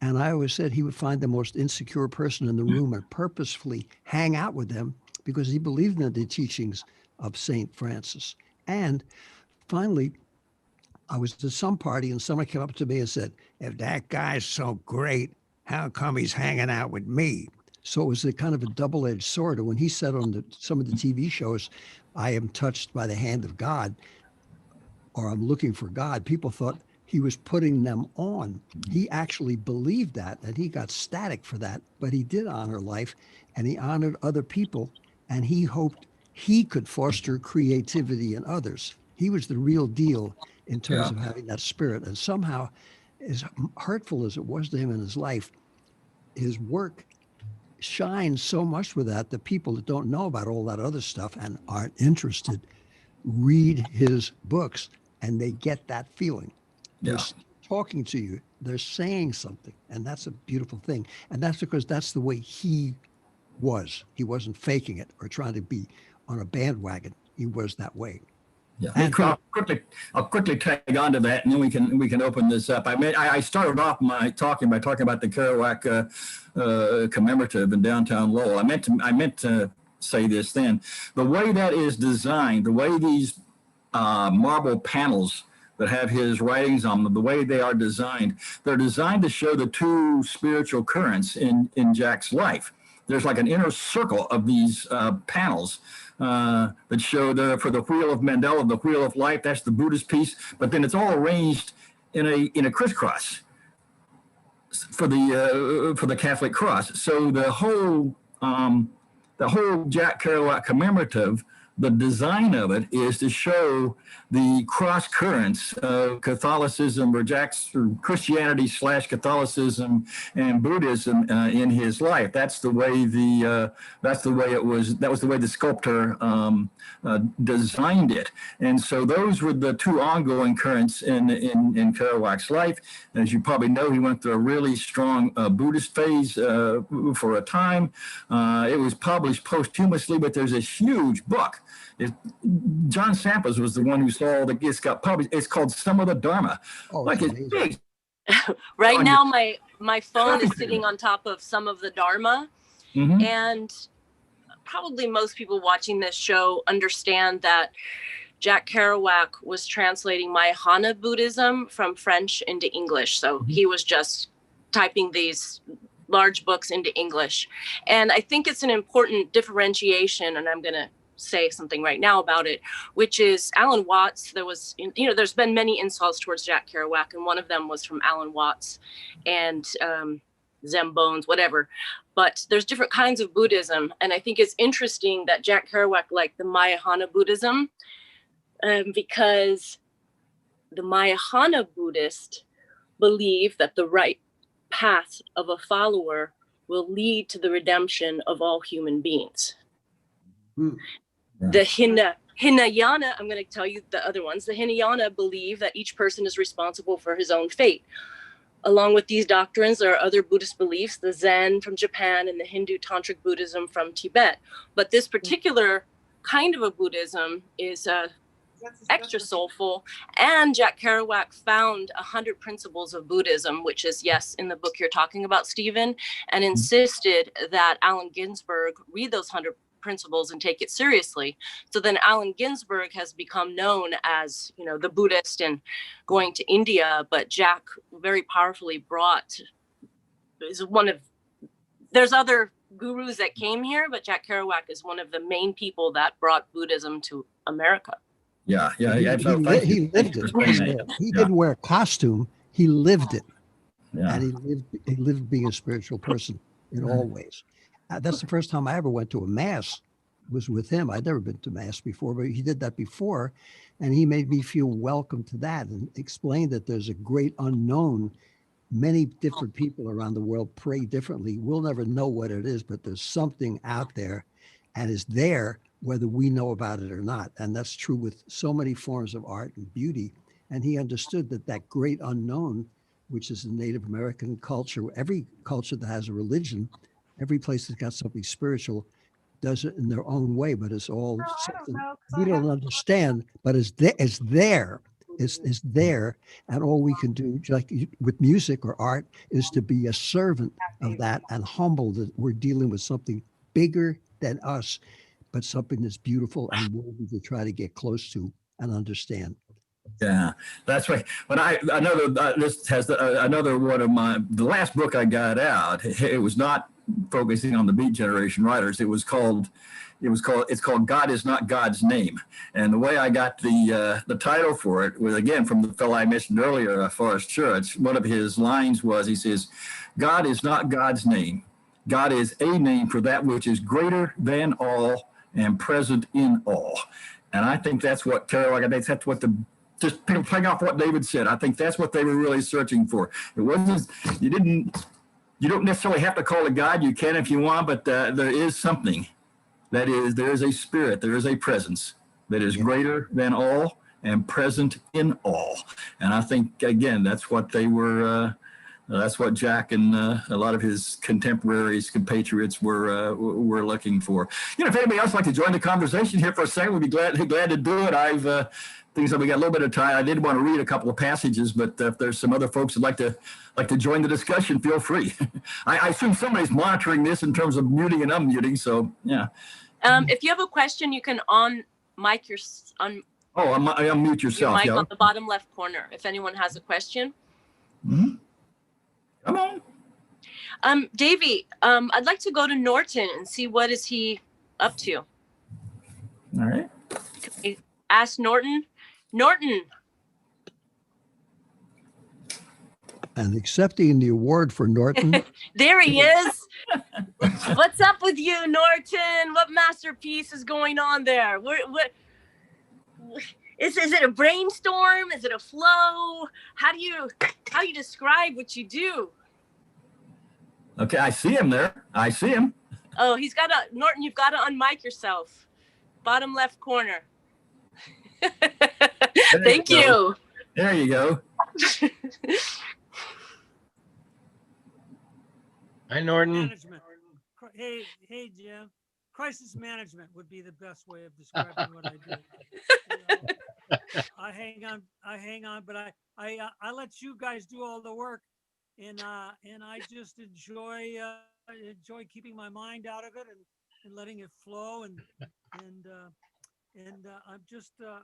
And I always said he would find the most insecure person in the room and purposefully hang out with them because he believed in the teachings of St. Francis. And finally, I was at some party and someone came up to me and said, if that guy's so great, how come he's hanging out with me? So it was a kind of a double-edged sword. And when he said on some of the TV shows, I am touched by the hand of God, or I'm looking for God, people thought he was putting them on. He actually believed that, and he got static for that, but he did honor life, and he honored other people, and he hoped he could foster creativity in others. He was the real deal in terms of having that spirit. And somehow, as hurtful as it was to him in his life, his work shines so much with that people that don't know about all that other stuff and aren't interested read his books and they get that feeling. They're talking to you, they're saying something, and that's a beautiful thing. And that's because that's the way he was. He wasn't faking it or trying to be on a bandwagon. He was that way. Yeah, I'll quickly tag on to that, and then we can open this up. I started off my talking by talking about the Kerouac commemorative in downtown Lowell. I meant to say this then. The way that is designed, the way these marble panels that have his writings on them, the way they are designed, they're designed to show the two spiritual currents in Jack's life. There's like an inner circle of these panels that show for the wheel of Mandela, the wheel of life. That's the Buddhist piece, but then it's all arranged in a crisscross for the Catholic cross. So the whole Jack Kerouac commemorative the design of it is to show the cross currents of Catholicism or Christianity / Catholicism and Buddhism in his life. That's the way it was. That was the way the sculptor designed it. And so those were the two ongoing currents in Kerouac's life. As you probably know, he went through a really strong Buddhist phase for a time. It was published posthumously, but there's a huge book. John Samples was the one who saw that it's got published. It's called Some of the Dharma. Oh, Like it's it's amazing. big. Right now, my phone is sitting on top of Some of the Dharma, Mhm. and probably most people watching this show understand that Jack Kerouac was translating Mahayana Buddhism from French into English. So he was just typing these large books into English. And I think it's an important differentiation, and I'm going to say something right now about it, which is Alan Watts. There's been many insults towards Jack Kerouac, and one of them was from Alan Watts and Zembones, whatever. But there's different kinds of Buddhism. And I think it's interesting that Jack Kerouac liked the Mahayana Buddhism, because the Mahayana Buddhist believe that the right path of a follower will lead to the redemption of all human beings. Hmm. The Hinayana, I'm going to tell you the other ones. The Hinayana believe that each person is responsible for his own fate. Along with these doctrines, there are other Buddhist beliefs, the Zen from Japan and the Hindu Tantric Buddhism from Tibet. But this particular kind of a Buddhism is extra soulful. And Jack Kerouac found 100 principles of Buddhism, which is, yes, in the book you're talking about, Stephen, and insisted that Allen Ginsberg read those 100 principles and take it seriously. So then Allen Ginsberg has become known as, the Buddhist and going to India, but Jack very powerfully there's other gurus that came here, but Jack Kerouac is one of the main people that brought Buddhism to America. Yeah. He lived it. He Yeah. didn't wear a costume. He lived it. Yeah. And he lived being a spiritual person in all ways. That's the first time I ever went to a mass, was with him. I'd never been to mass before, but he did that before. And he made me feel welcome to that and explained that there's a great unknown. Many different people around the world pray differently. We'll never know what it is, but there's something out there and is there whether we know about it or not. And that's true with so many forms of art and beauty. And he understood that great unknown, which is the Native American culture, every culture that has a religion, every place that's got something spiritual does it in their own way, but it's all something we don't understand, but it's there. It's there. And all we can do, like with music or art, is to be a servant of that and humble that we're dealing with something bigger than us, but something that's beautiful and worthy to try to get close to and understand. Yeah, that's right. But this has another one of the last book I got out. It was not focusing on the Beat Generation writers. It's called God Is Not God's Name. And the way I got the title for it was, again, from the fellow I mentioned earlier, Forrest Church. One of his lines was, he says, God is not God's name. God is a name for that which is greater than all and present in all. And I think that's what Kerouac, that's what just playing off what David said. I think that's what they were really searching for. It wasn't, you don't necessarily have to call it God. You can if you want, but there is something there is a spirit, there is a presence that is greater than all and present in all. And I think, again, that's what they were, that's what Jack and a lot of his contemporaries, compatriots were looking for. If anybody else would like to join the conversation here for a second, we'd be glad to do it. Things that we got a little bit of time. I did want to read a couple of passages, but if there's some other folks that'd like to join the discussion, feel free. I assume somebody's monitoring this in terms of muting and unmuting. So yeah. If you have a question, you can unmute yourself. Your mic on the bottom left corner. If anyone has a question. Mm-hmm. Come on. Davey, I'd like to go to Norton and see what is he up to. All right. Ask Norton. Norton. And accepting the award for Norton. There he is. What's up with you, Norton? What masterpiece is going on there? What is it a brainstorm? Is it a flow? How do you describe what you do? Okay, I see him there. I see him. Oh, Norton, you've got to unmic yourself. Bottom left corner. Thank you. There you go. Hi, Norton. Management. Hey, Jim. Crisis management would be the best way of describing what I do. I hang on, but I let you guys do all the work, and I just enjoy keeping my mind out of it and letting it flow, and I'm just I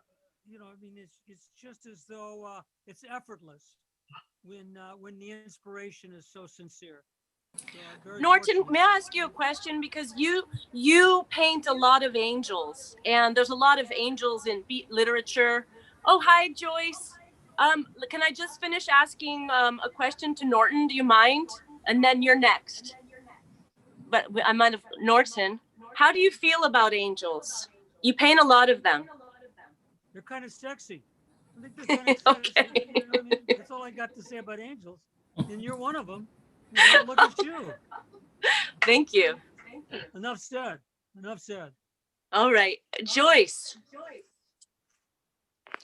mean, it's just as though it's effortless when the inspiration is so sincere. Norton, may I ask you a question? Because you paint a lot of angels, and there's a lot of angels in beat literature. Oh, hi, Joyce. Can I just finish asking a question to Norton? Do you mind? And then you're next. But I might have Norton. How do you feel about angels? You paint a lot of them. They're kind of sexy. I think they're kind of Okay. You know what I mean? That's all I got to say about angels. And you're one of them. You know, look at you. Thank you. Enough said. Enough said. All right, Joyce.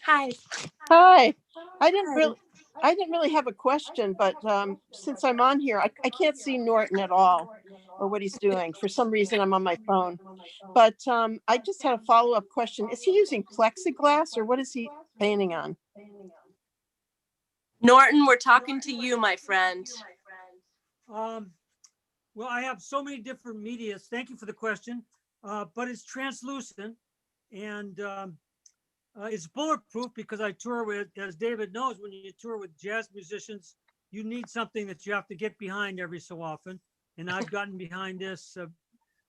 Hi. Hi. I didn't really have a question, but since I'm on here, I can't see Norton at all or what he's doing. For some reason, I'm on my phone. But I just had a follow-up question. Is he using plexiglass or what is he painting on? Norton, we're talking to you, my friend. Well, I have so many different medias. Thank you for the question. But it's translucent and it's bulletproof because I tour with, as David knows, when you tour with jazz musicians, you need something that you have to get behind every so often. And I've gotten behind this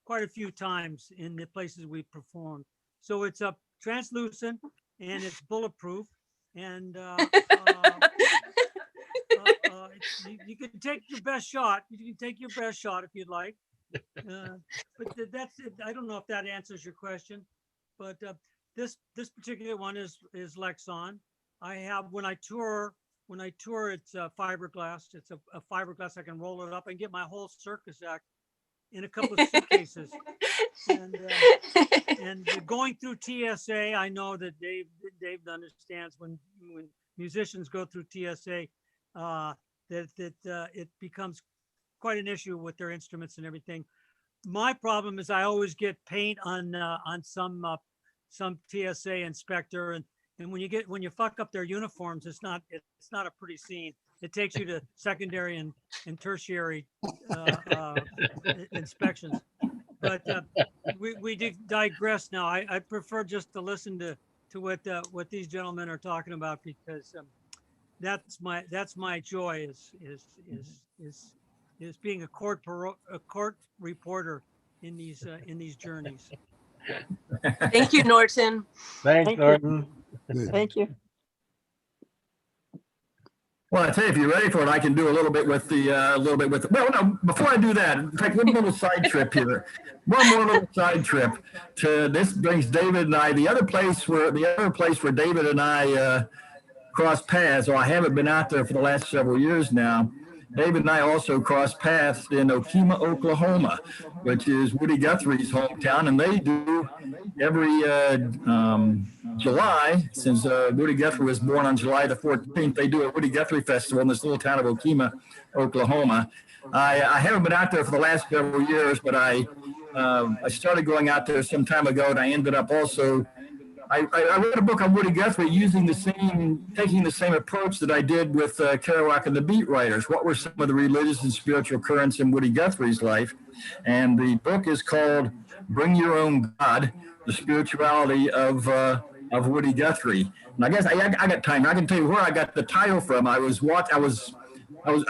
quite a few times in the places we performed. So it's translucent and it's bulletproof. And you can take your best shot. You can take your best shot if you'd like. But that's it. I don't know if that answers your question, but this particular one is Lexon. I have when I tour, it's fiberglass. It's a fiberglass. I can roll it up and get my whole circus act in a couple of suitcases. And going through TSA, I know that Dave understands when musicians go through TSA, that it becomes quite an issue with their instruments and everything. My problem is I always get paint on some TSA inspector, and when you fuck up their uniforms, it's not a pretty scene. It takes you to secondary and tertiary inspections. But we digress now. I prefer just to listen to what these gentlemen are talking about, because that's my joy is being a court reporter in these journeys. Thank you, Norton. Thanks, Thank you. Norton. Good. Thank you. Well, I tell you, if you're ready for it, I can do a little bit with well, no, before I do that, in fact, one little side trip here. One more little side trip to this brings David and I, the other place where David and I crossed paths, or I haven't been out there for the last several years now. David and I also crossed paths in Okemah, Oklahoma, which is Woody Guthrie's hometown, and they do every July, since Woody Guthrie was born on July the 14th, they do a Woody Guthrie Festival in this little town of Okemah, Oklahoma. I haven't been out there for the last several years, but I started going out there some time ago, and I ended up also I read a book on Woody Guthrie taking the same approach that I did with Kerouac and the Beat Writers. What were some of the religious and spiritual currents in Woody Guthrie's life? And the book is called Bring Your Own God, the Spirituality of Woody Guthrie. And I guess I got time. I can tell you where I got the title from. I was at one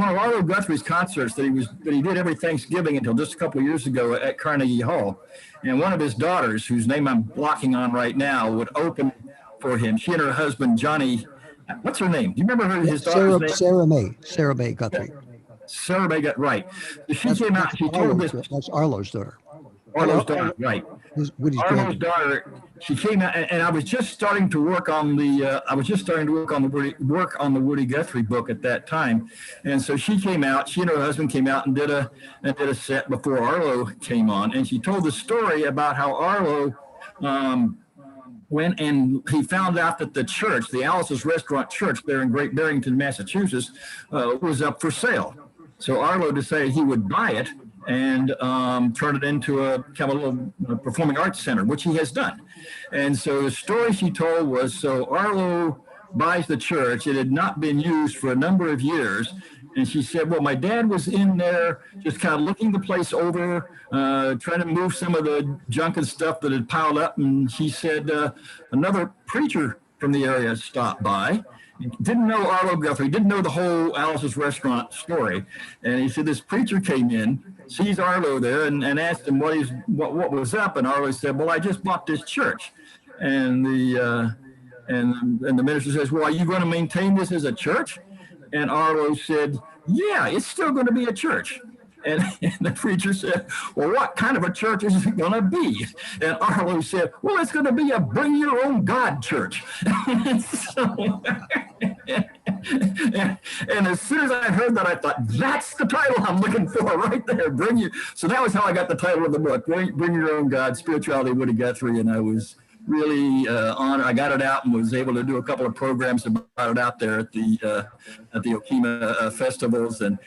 of Arlo Guthrie's concerts that he did every Thanksgiving until just a couple of years ago at Carnegie Hall. And one of his daughters, whose name I'm blocking on right now, would open for him. She and her husband, Johnny What's her name? Do you remember his daughter's Sarah, name? Sarah May Guthrie. Sarah May got right. She That's, came out. that's She told this That's Arlo's daughter. Arlo's daughter, right? Woody's Arlo's granddaughter. daughter. She came out, and I was just starting to work on the. I was just starting to work on the Woody Guthrie book at that time, and so she came out. She and her husband came out and did a set before Arlo came on, and she told the story about how Arlo. Went and he found out that the church, the Alice's Restaurant Church there in Great Barrington, Massachusetts, was up for sale. So Arlo decided he would buy it and turn it into a kind of a little performing arts center, which he has done. And so the story she told was, so Arlo buys the church. It had not been used for a number of years. And she said, well, my dad was in there just kind of looking the place over, trying to move some of the junk and stuff that had piled up. And she said, another preacher from the area stopped by. Didn't know Arlo Guthrie, didn't know the whole Alice's Restaurant story. And he said, this preacher came in, sees Arlo there, and asked him what was up. And Arlo said, well, I just bought this church. And the minister says, well, are you going to maintain this as a church? And Arlo said, yeah, it's still going to be a church. And the preacher said, well, what kind of a church is it going to be? And Arlo said, well, it's going to be a bring your own God church. And as soon as I heard that, I thought, that's the title I'm looking for right there. So that was how I got the title of the book, Bring Your Own God, Spirituality, Woody Guthrie. And I was really honored. I got it out and was able to do a couple of programs about it out there at the Okima festivals, and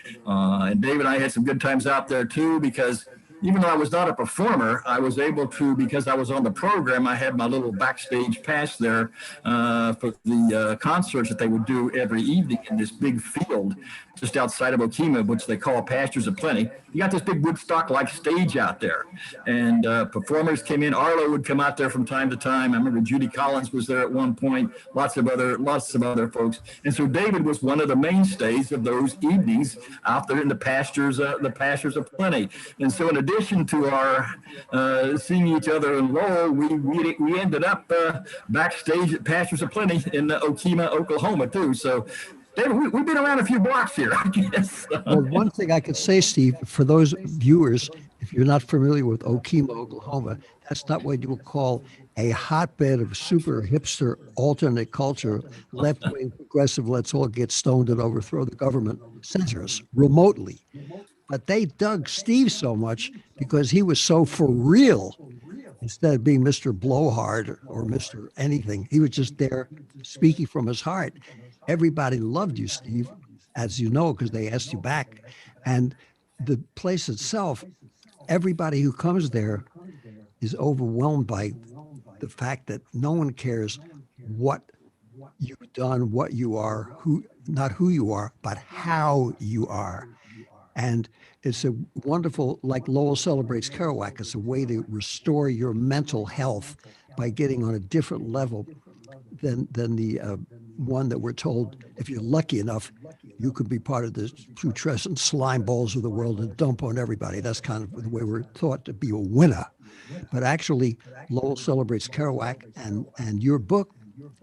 Dave and I had some good times out there too, because even though I was not a performer, I was able to, because I was on the program, I had my little backstage pass there for the concerts that they would do every evening in this big field just outside of Okima, which they call Pastures of Plenty. You got this big Woodstock-like stage out there, and performers came in. Arlo would come out there from time to time. I remember Judy Collins was there at one point. Lots of other folks, and so David was one of the mainstays of those evenings out there in the pastures of Plenty. And so, in addition to our seeing each other in Lowell, we ended up backstage at Pastures of Plenty in Okima, Oklahoma, too. So, David, we've been around a few blocks here, I guess. Well, one thing I could say, Steve, for those viewers, if you're not familiar with Okima, Oklahoma, that's not what you would call a hotbed of super hipster alternate culture, left-wing progressive, let's all get stoned and overthrow the government centers remotely. But they dug Steve so much because he was so for real. Instead of being Mr. Blowhard or Mr. anything, he was just there speaking from his heart. Everybody loved you, Steve, as you know, because they asked you back. And the place itself, everybody who comes there is overwhelmed by the fact that no one cares what you've done, what you are, not who you are, but how you are. And it's a wonderful, like Lowell celebrates Kerouac, it's a way to restore your mental health by getting on a different level than the one that we're told, if you're lucky enough, you could be part of the putrescent slime balls of the world and dump on everybody. That's kind of the way we're taught to be a winner. But actually, Lowell celebrates Kerouac and your book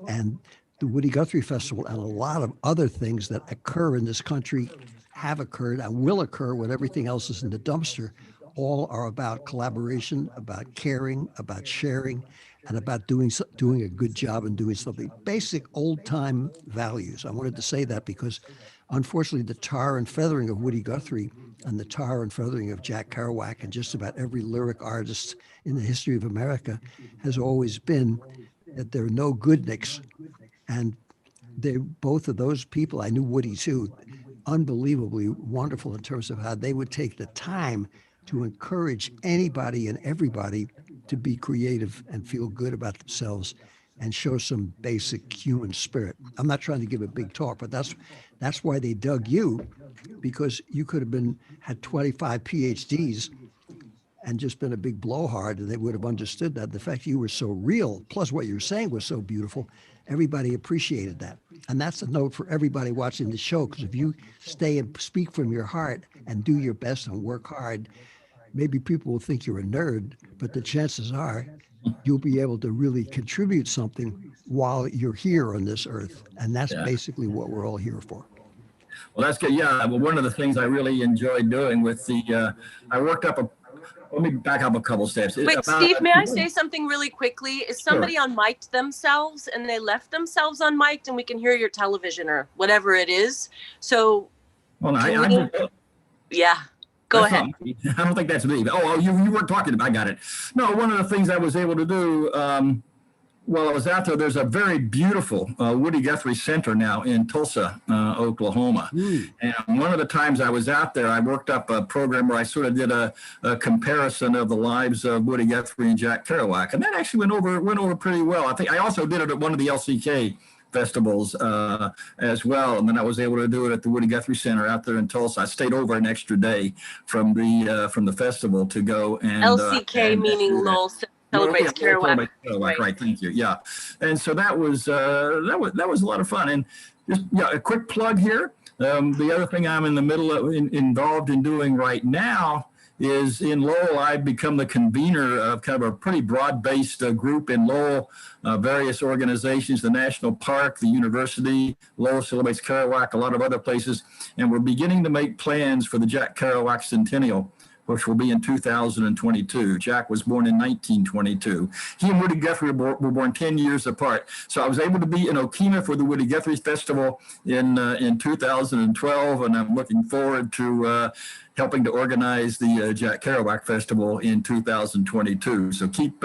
and the Woody Guthrie Festival and a lot of other things that occur in this country, have occurred and will occur when everything else is in the dumpster, all are about collaboration, about caring, about sharing, and about doing a good job and doing something. Basic old-time values. I wanted to say that because, unfortunately, the tar and feathering of Woody Guthrie and the tar and feathering of Jack Kerouac and just about every lyric artist in the history of America has always been that there are no good nicks. And both of those people, I knew Woody too, unbelievably wonderful in terms of how they would take the time to encourage anybody and everybody to be creative and feel good about themselves and show some basic human spirit. I'm not trying to give a big talk, but that's why they dug you, because you could have had 25 PhDs and just been a big blowhard, and they would have understood that. The fact you were so real, plus what you're saying was so beautiful, everybody appreciated that. And that's a note for everybody watching the show, because if you stay and speak from your heart and do your best and work hard, maybe people will think you're a nerd, but the chances are you'll be able to really contribute something while you're here on this earth. And that's Yeah. basically what we're all here for. Well, that's good. Yeah. Well, one of the things I really enjoyed doing with I worked up let me back up a couple steps. Wait, Steve, may I say something really quickly? Is somebody unmiked themselves and they left themselves unmiked and we can hear your television or whatever it is? So, Well, yeah, go that's ahead. I don't think that's me. Oh, you weren't talking about. I got it. No, one of the things I was able to do while I was out there, there's a very beautiful Woody Guthrie Center now in Tulsa, Oklahoma. And one of the times I was out there, I worked up a program where I sort of did a comparison of the lives of Woody Guthrie and Jack Kerouac, and that actually went over pretty well. I think I also did it at one of the LCK festivals as well, and then I was able to do it at the Woody Guthrie Center out there in Tulsa. I stayed over an extra day from the festival to go and LCK meaning Lowell Celebrates Kerouac. Right, thank you. Yeah, and so that was a lot of fun. And just a quick plug here. The other thing I'm in the middle of involved in doing right now is in Lowell. I've become the convener of kind of a pretty broad-based group in Lowell, various organizations, the National Park, the University, Lowell Celebrates Kerouac, a lot of other places, and we're beginning to make plans for the Jack Kerouac Centennial, which will be in 2022. Jack was born in 1922. He and Woody Guthrie were born 10 years apart. So I was able to be in Okemah for the Woody Guthrie Festival in 2012, and I'm looking forward to helping to organize the Jack Kerouac Festival in 2022. So keep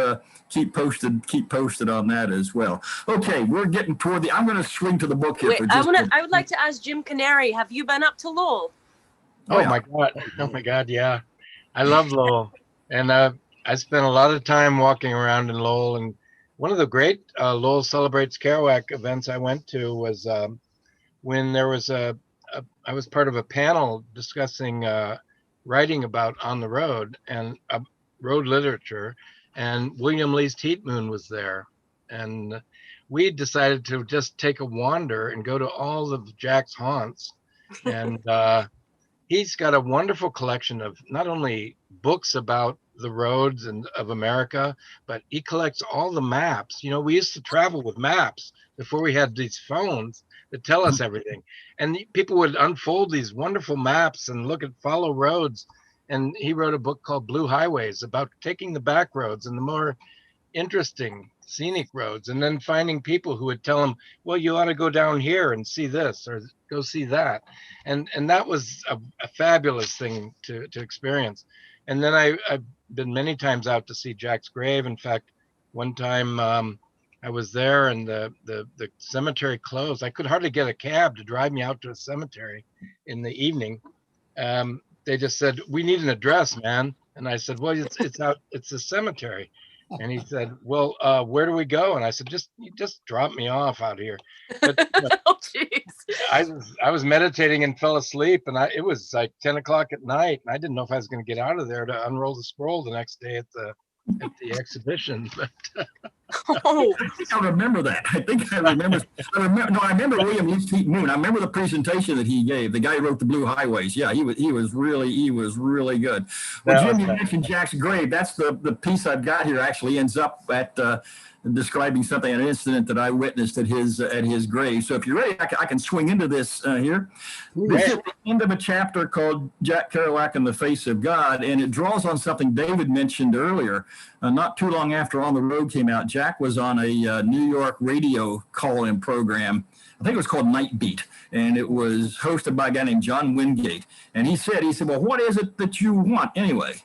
posted on that as well. Okay, we're getting toward I'm going to swing to the book here. Wait, I would like to ask Jim Canary, have you been up to Lowell? Yeah. Oh my God, yeah. I love Lowell, and I spent a lot of time walking around in Lowell. And one of the great Lowell Celebrates Kerouac events I went to was when there was I was part of a panel discussing writing about on the road and road literature, and William Lee's Heat Moon was there, and we decided to just take a wander and go to all of Jack's haunts, and he's got a wonderful collection of not only books about the roads and of America, but he collects all the maps. You know, we used to travel with maps before we had these phones that tell us everything. And people would unfold these wonderful maps and follow roads. And he wrote a book called Blue Highways about taking the back roads and the more interesting scenic roads, and then finding people who would tell him, well, you ought to go down here and see this or go see that. And that was a fabulous thing to experience. And then I've been many times out to see Jack's grave. In fact, one time I was there and the cemetery closed. I could hardly get a cab to drive me out to a cemetery in the evening. They just said, we need an address, man. And I said, well, it's a cemetery. And he said, well, where do we go? And I said, just drop me off out here. But Oh, jeez. I was meditating and fell asleep, and it was like 10 o'clock at night, and I didn't know if I was going to get out of there to unroll the scroll the next day at the exhibition. But Oh, I think I remember that. I remember William Lee's Heat Moon. I remember the presentation that he gave. The guy who wrote the Blue Highways. Yeah, he was really good. Well, Jim, you mentioned Jack's grave. That's the piece I've got here. Actually, ends up at describing an incident that I witnessed at his grave. So if you're ready, I can swing into this here. This is the end of a chapter called Jack Kerouac in the Face of God, and it draws on something David mentioned earlier. Not too long after On the Road came out, Jack was on a New York radio call-in program. I think it was called Night Beat, and it was hosted by a guy named John Wingate. And he said, well, what is it that you want anyway?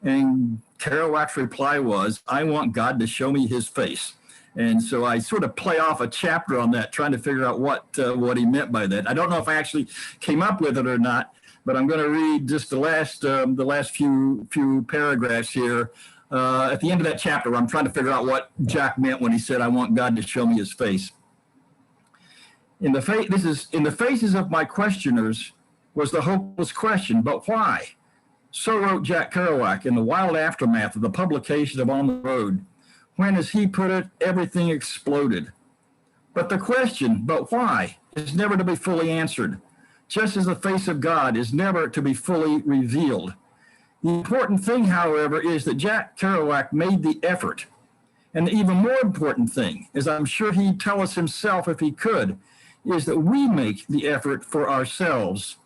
And Kerouac's reply was, I want God to show me his face. And so I sort of play off a chapter on that, trying to figure out what he meant by that. I don't know if I actually came up with it or not, but I'm going to read just the last few paragraphs here. At the end of that chapter, I'm trying to figure out what Jack meant when he said, I want God to show me his face. In the faces of my questioners was the hopeless question, but why? So wrote Jack Kerouac in the wild aftermath of the publication of On the Road, when, as he put it, everything exploded. But the question, but why, is never to be fully answered, just as the face of God is never to be fully revealed. The important thing, however, is that Jack Kerouac made the effort. And the even more important thing, as I'm sure he'd tell us himself if he could, is that we make the effort for ourselves.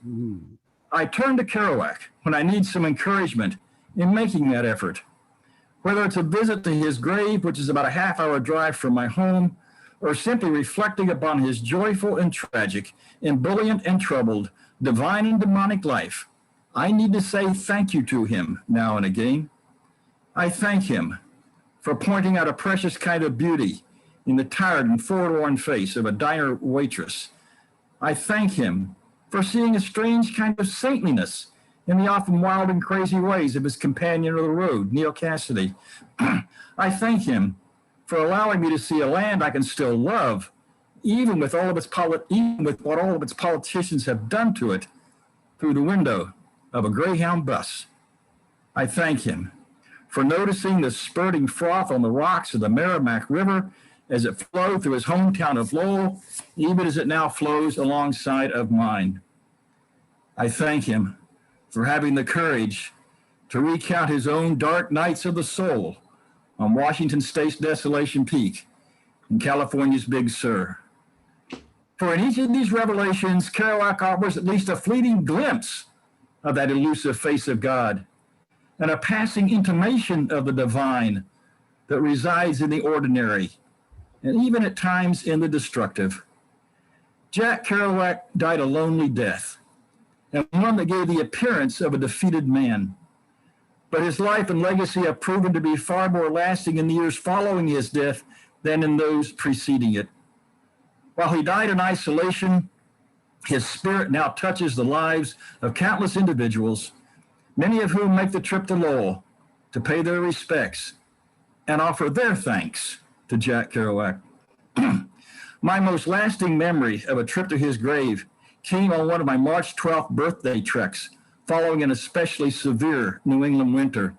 I turn to Kerouac when I need some encouragement in making that effort. Whether it's a visit to his grave, which is about a half-hour drive from my home, or simply reflecting upon his joyful and tragic, ebullient and troubled, divine and demonic life, I need to say thank you to him now and again. I thank him for pointing out a precious kind of beauty in the tired and forlorn face of a diner waitress. I thank him for seeing a strange kind of saintliness in the often wild and crazy ways of his companion of the road, Neil Cassidy. I thank him for allowing me to see a land I can still love, even with all of its even with what all of its politicians have done to it, through the window of a Greyhound bus. I thank him for noticing the spurting froth on the rocks of the Merrimack River as it flowed through his hometown of Lowell, even as it now flows alongside of mine. I thank him for having the courage to recount his own dark nights of the soul on Washington State's Desolation Peak in California's Big Sur. For in each of these revelations, Kerouac offers at least a fleeting glimpse of that elusive face of God and a passing intimation of the divine that resides in the ordinary and even at times in the destructive. Jack Kerouac died a lonely death, and one that gave the appearance of a defeated man. But his life and legacy have proven to be far more lasting in the years following his death than in those preceding it. While he died in isolation, his spirit now touches the lives of countless individuals, many of whom make the trip to Lowell to pay their respects and offer their thanks to Jack Kerouac. My most lasting memory of a trip to his grave came on one of my March 12th birthday treks, following an especially severe New England winter.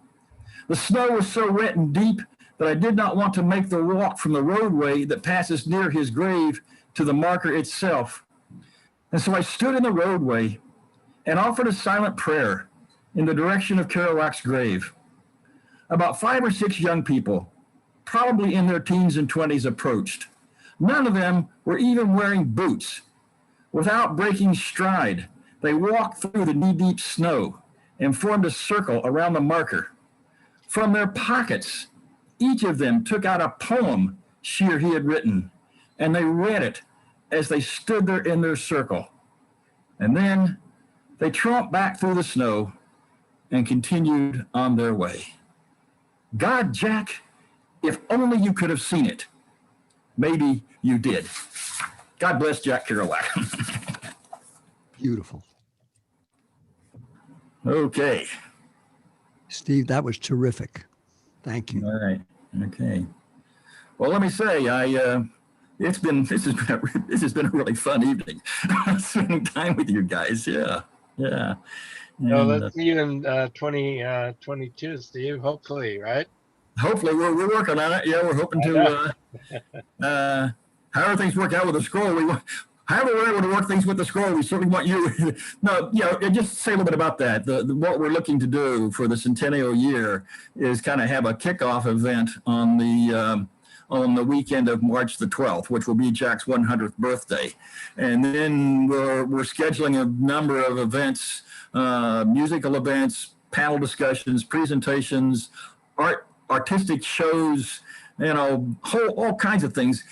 The snow was so wet and deep that I did not want to make the walk from the roadway that passes near his grave to the marker itself. And so I stood in the roadway and offered a silent prayer in the direction of Kerouac's grave. About 5 or 6 young people, probably in their teens and 20s, approached. None of them were even wearing boots. Without breaking stride, they walked through the knee-deep snow and formed a circle around the marker. From their pockets, each of them took out a poem she or he had written, and they read it as they stood there in their circle. And then they tromped back through the snow and continued on their way. God, Jack, if only you could have seen it. Maybe you did. God bless Jack Kerouac. Beautiful. Okay. Steve, that was terrific. Thank you. All right. Okay. Well, let me say, this has been a really fun evening. Spending time with you guys. Yeah. Yeah. So And, let's see you in 2022, Steve. Hopefully, right? hopefully we're working on it. Yeah, we're hoping to however things work out with the scroll. However we're able to work things with the scroll, we certainly want you. No, just say a little bit about that. What we're looking to do for the centennial year is kind of have a kickoff event on the weekend of March the 12th, which will be Jack's 100th birthday. And then we're scheduling a number of events, musical events, panel discussions, presentations, artistic shows, all kinds of things.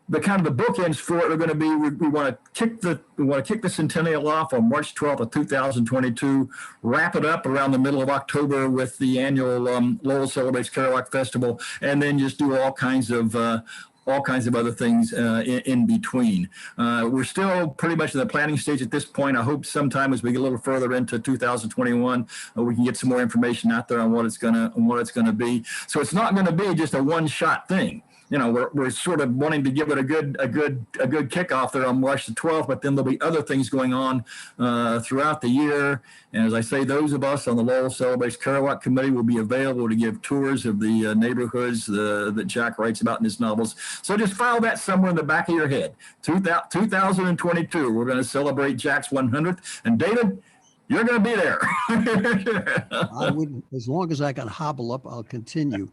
The kind of the bookends for it are going to be, we want to kick the centennial off on March 12th of 2022, wrap it up around the middle of October with the annual Lowell Celebrates Kerouac Festival, and then just do all kinds of other things in between. We're still pretty much in the planning stage at this point. I hope sometime as we get a little further into 2021, we can get some more information out there on what it's gonna be. So it's not going to be just a one-shot thing. We're sort of wanting to give it a good kickoff there on March the 12th, but then there'll be other things going on throughout the year. And as I say, those of us on the Lowell Celebrates Kerouac Committee will be available to give tours of the neighborhoods that Jack writes about in his novels. So just file that somewhere in the back of your head. 2022, we're going to celebrate Jack's 100th. And David, you're going to be there. I wouldn't, as long as I can hobble up, I'll continue.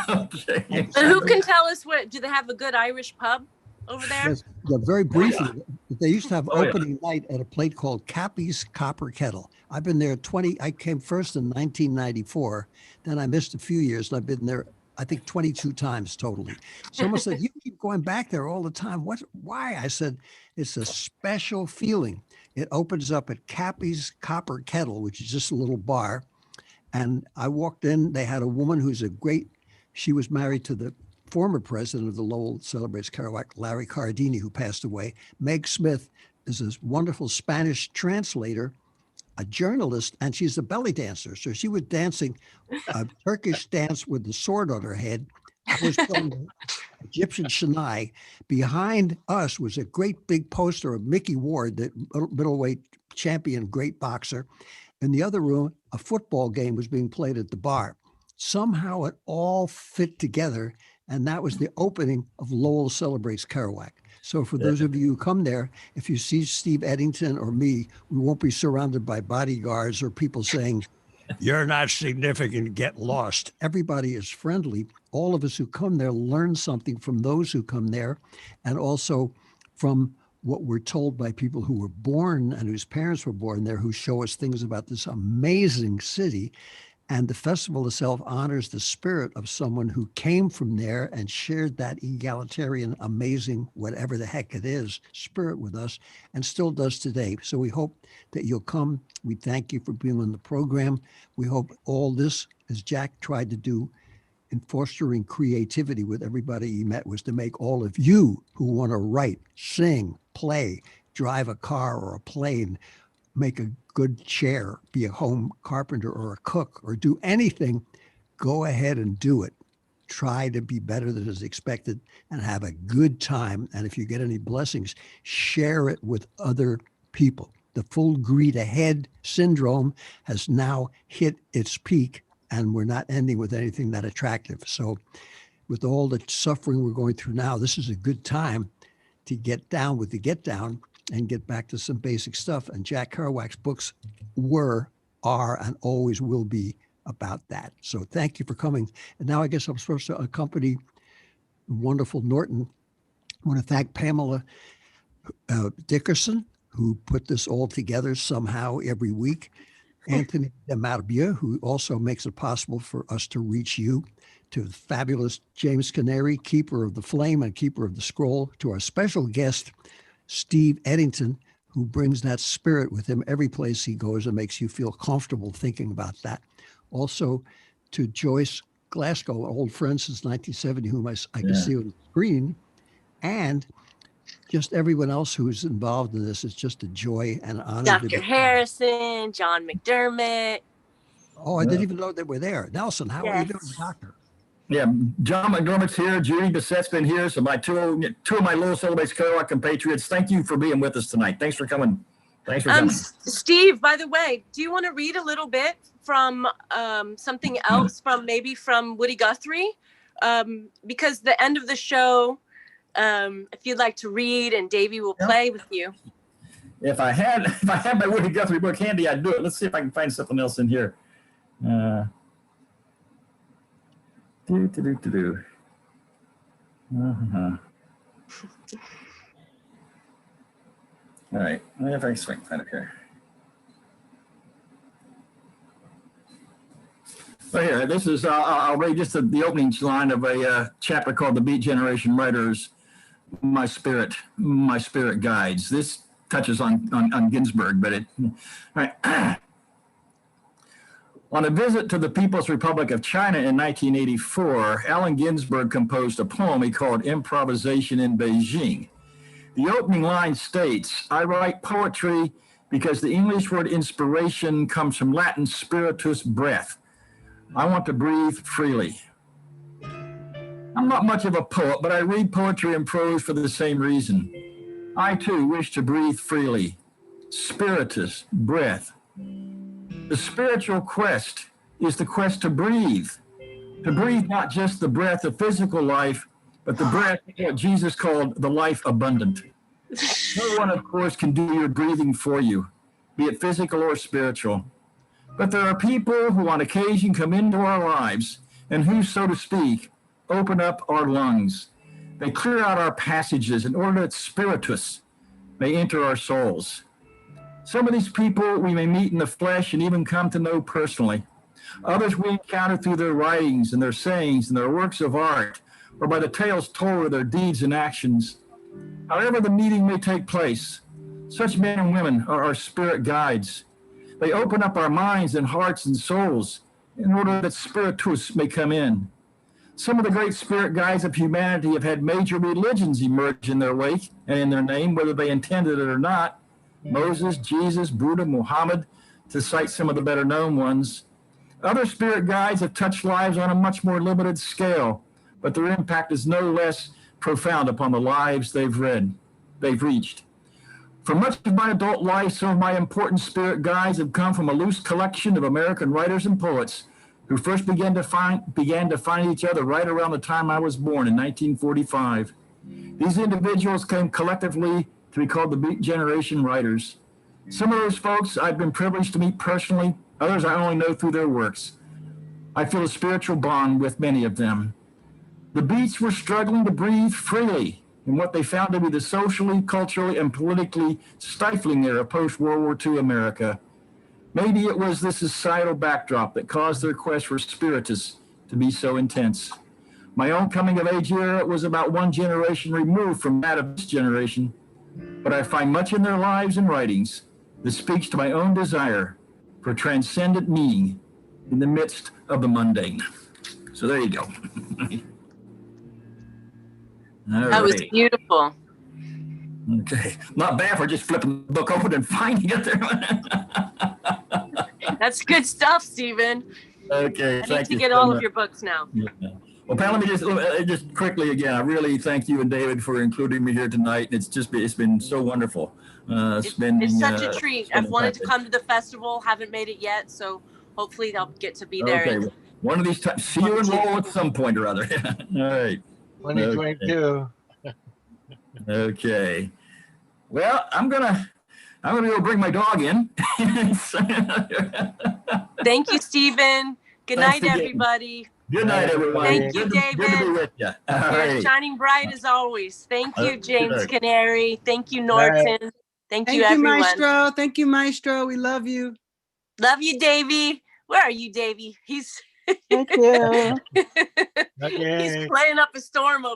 Okay. But who can tell us do they have a good Irish pub over there? Yes, yeah, very briefly, they used to have Oh, yeah. opening night at a place called Cappy's Copper Kettle. I've been there I came first in 1994, then I missed a few years, and I've been there, I think, 22 times totally. Someone said, you keep going back there all the time. Why? I said, it's a special feeling. It opens up at Cappy's Copper Kettle, which is just a little bar. And I walked in, they had a woman she was married to the former president of the Lowell Celebrates Kerouac, Larry Cardini, who passed away. Meg Smith is this wonderful Spanish translator, a journalist, and she's a belly dancer. So she was dancing a Turkish dance with the sword on her head. I was playing Egyptian Shania. Behind us was a great big poster of Mickey Ward, the middleweight champion, great boxer. In the other room, a football game was being played at the bar. Somehow it all fit together, and that was the opening of Lowell Celebrates Kerouac. So for those of you who come there, if you see Steve Eddington or me, we won't be surrounded by bodyguards or people saying, you're not significant, get lost. Everybody is friendly. All of us who come there learn something from those who come there, and also from what we're told by people who were born and whose parents were born there, who show us things about this amazing city. And the festival itself honors the spirit of someone who came from there and shared that egalitarian, amazing, whatever the heck it is, spirit with us, and still does today. So we hope that you'll come. We thank you for being on the program. We hope all this, as Jack tried to do in fostering creativity with everybody he met, was to make all of you who want to write, sing, play, drive a car or a plane, make a good chair, be a home carpenter or a cook, or do anything, go ahead and do it. Try to be better than is expected and have a good time. And if you get any blessings, share it with other people. The full greed ahead syndrome has now hit its peak, and we're not ending with anything that attractive. So with all the suffering we're going through now, this is a good time to get down with the get down and get back to some basic stuff. And Jack Kerouac's books are, and always will be about that. So thank you for coming. And now I guess I'm supposed to accompany the wonderful Norton. I want to thank Pamela Dickerson, who put this all together somehow every week. Anthony Demarbieu, who also makes it possible for us to reach you. To the fabulous James Canary, keeper of the flame and keeper of the scroll. To our special guest, Steve Eddington, who brings that spirit with him every place he goes and makes you feel comfortable thinking about that. Also to Joyce Glasgow, old friend since 1970, whom I can see on the screen, and just everyone else who's involved in this. Is just a joy and honor. Dr. Harrison, John McDermott. Oh, I didn't even know they were there. Nelson, how are you doing, Doctor? Yeah, John McDermott's here. Judy Bassett's been here. So two of my Lowell Celebrates Kerouac compatriots. Thank you for being with us tonight. Thanks for coming. Thanks for coming. Steve, by the way, do you want to read a little bit from something else from Woody Guthrie? Because the end of the show, if you'd like to read, and Davey will play with you. If I had my Woody Guthrie book handy, I'd do it. Let's see if I can find something else in here. Uh-huh. All right, if I can find it here. Oh, here, this is, I'll read just the opening line of a chapter called The Beat Generation Writers, My Spirit Guides. This touches on Ginsberg, but all right. On a visit to the People's Republic of China in 1984, Allen Ginsberg composed a poem he called Improvisation in Beijing. The opening line states, I write poetry because the English word inspiration comes from Latin spiritus, breath. I want to breathe freely. I'm not much of a poet, but I read poetry and prose for the same reason. I too wish to breathe freely. Spiritus, breath. The spiritual quest is the quest to breathe not just the breath of physical life, but the breath what Jesus called the life abundant. No one, of course, can do your breathing for you, be it physical or spiritual. But there are people who on occasion come into our lives and who, so to speak, open up our lungs. They clear out our passages in order that spiritus may enter our souls. Some of these people we may meet in the flesh and even come to know personally. Others we encounter through their writings and their sayings and their works of art, or by the tales told of their deeds and actions. However the meeting may take place, such men and women are our spirit guides. They open up our minds and hearts and souls in order that spiritus may come in. Some of the great spirit guides of humanity have had major religions emerge in their wake and in their name, whether they intended it or not. Moses, Jesus, Buddha, Muhammad, to cite some of the better known ones. Other spirit guides have touched lives on a much more limited scale, but their impact is no less profound upon the lives they've reached. For much of my adult life, some of my important spirit guides have come from a loose collection of American writers and poets who first began to find each other right around the time I was born in 1945. These individuals came collectively to be called the Beat Generation writers. Some of those folks I've been privileged to meet personally, others I only know through their works. I feel a spiritual bond with many of them. The Beats were struggling to breathe freely in what they found to be the socially, culturally, and politically stifling era of post-World War II America. Maybe it was this societal backdrop that caused their quest for spiritus to be so intense. My own coming of age era was about one generation removed from that of this generation, but I find much in their lives and writings that speaks to my own desire for transcendent meaning in the midst of the mundane. So there you go. That was right. beautiful. Okay. Not bad for just flipping the book open and finding it there. That's good stuff, Stephen. Okay. I need to get all of your books now. Yeah. Well, Pam, let me just quickly again, I really thank you and David for including me here tonight. It's been so wonderful. It's such a treat. I've wanted to come to the festival, haven't made it yet, so hopefully I'll get to be there. Okay. One of these times, see you in Lowell at some point or other. All right. 2022. Okay. Well, I'm gonna go bring my dog in. Thank you, Stephen. Good Thanks night, again. everybody. Good night, everyone. Thank you, Good to be David. with you. All You're right. shining bright as always. Thank you, James Okay. Canary. Thank you, Norton. Thank you, Thank you, everyone. Maestro. Thank you, Maestro. We love you. Love you, Davey. Where are you, Davey? He's Thank you. he's playing up a storm over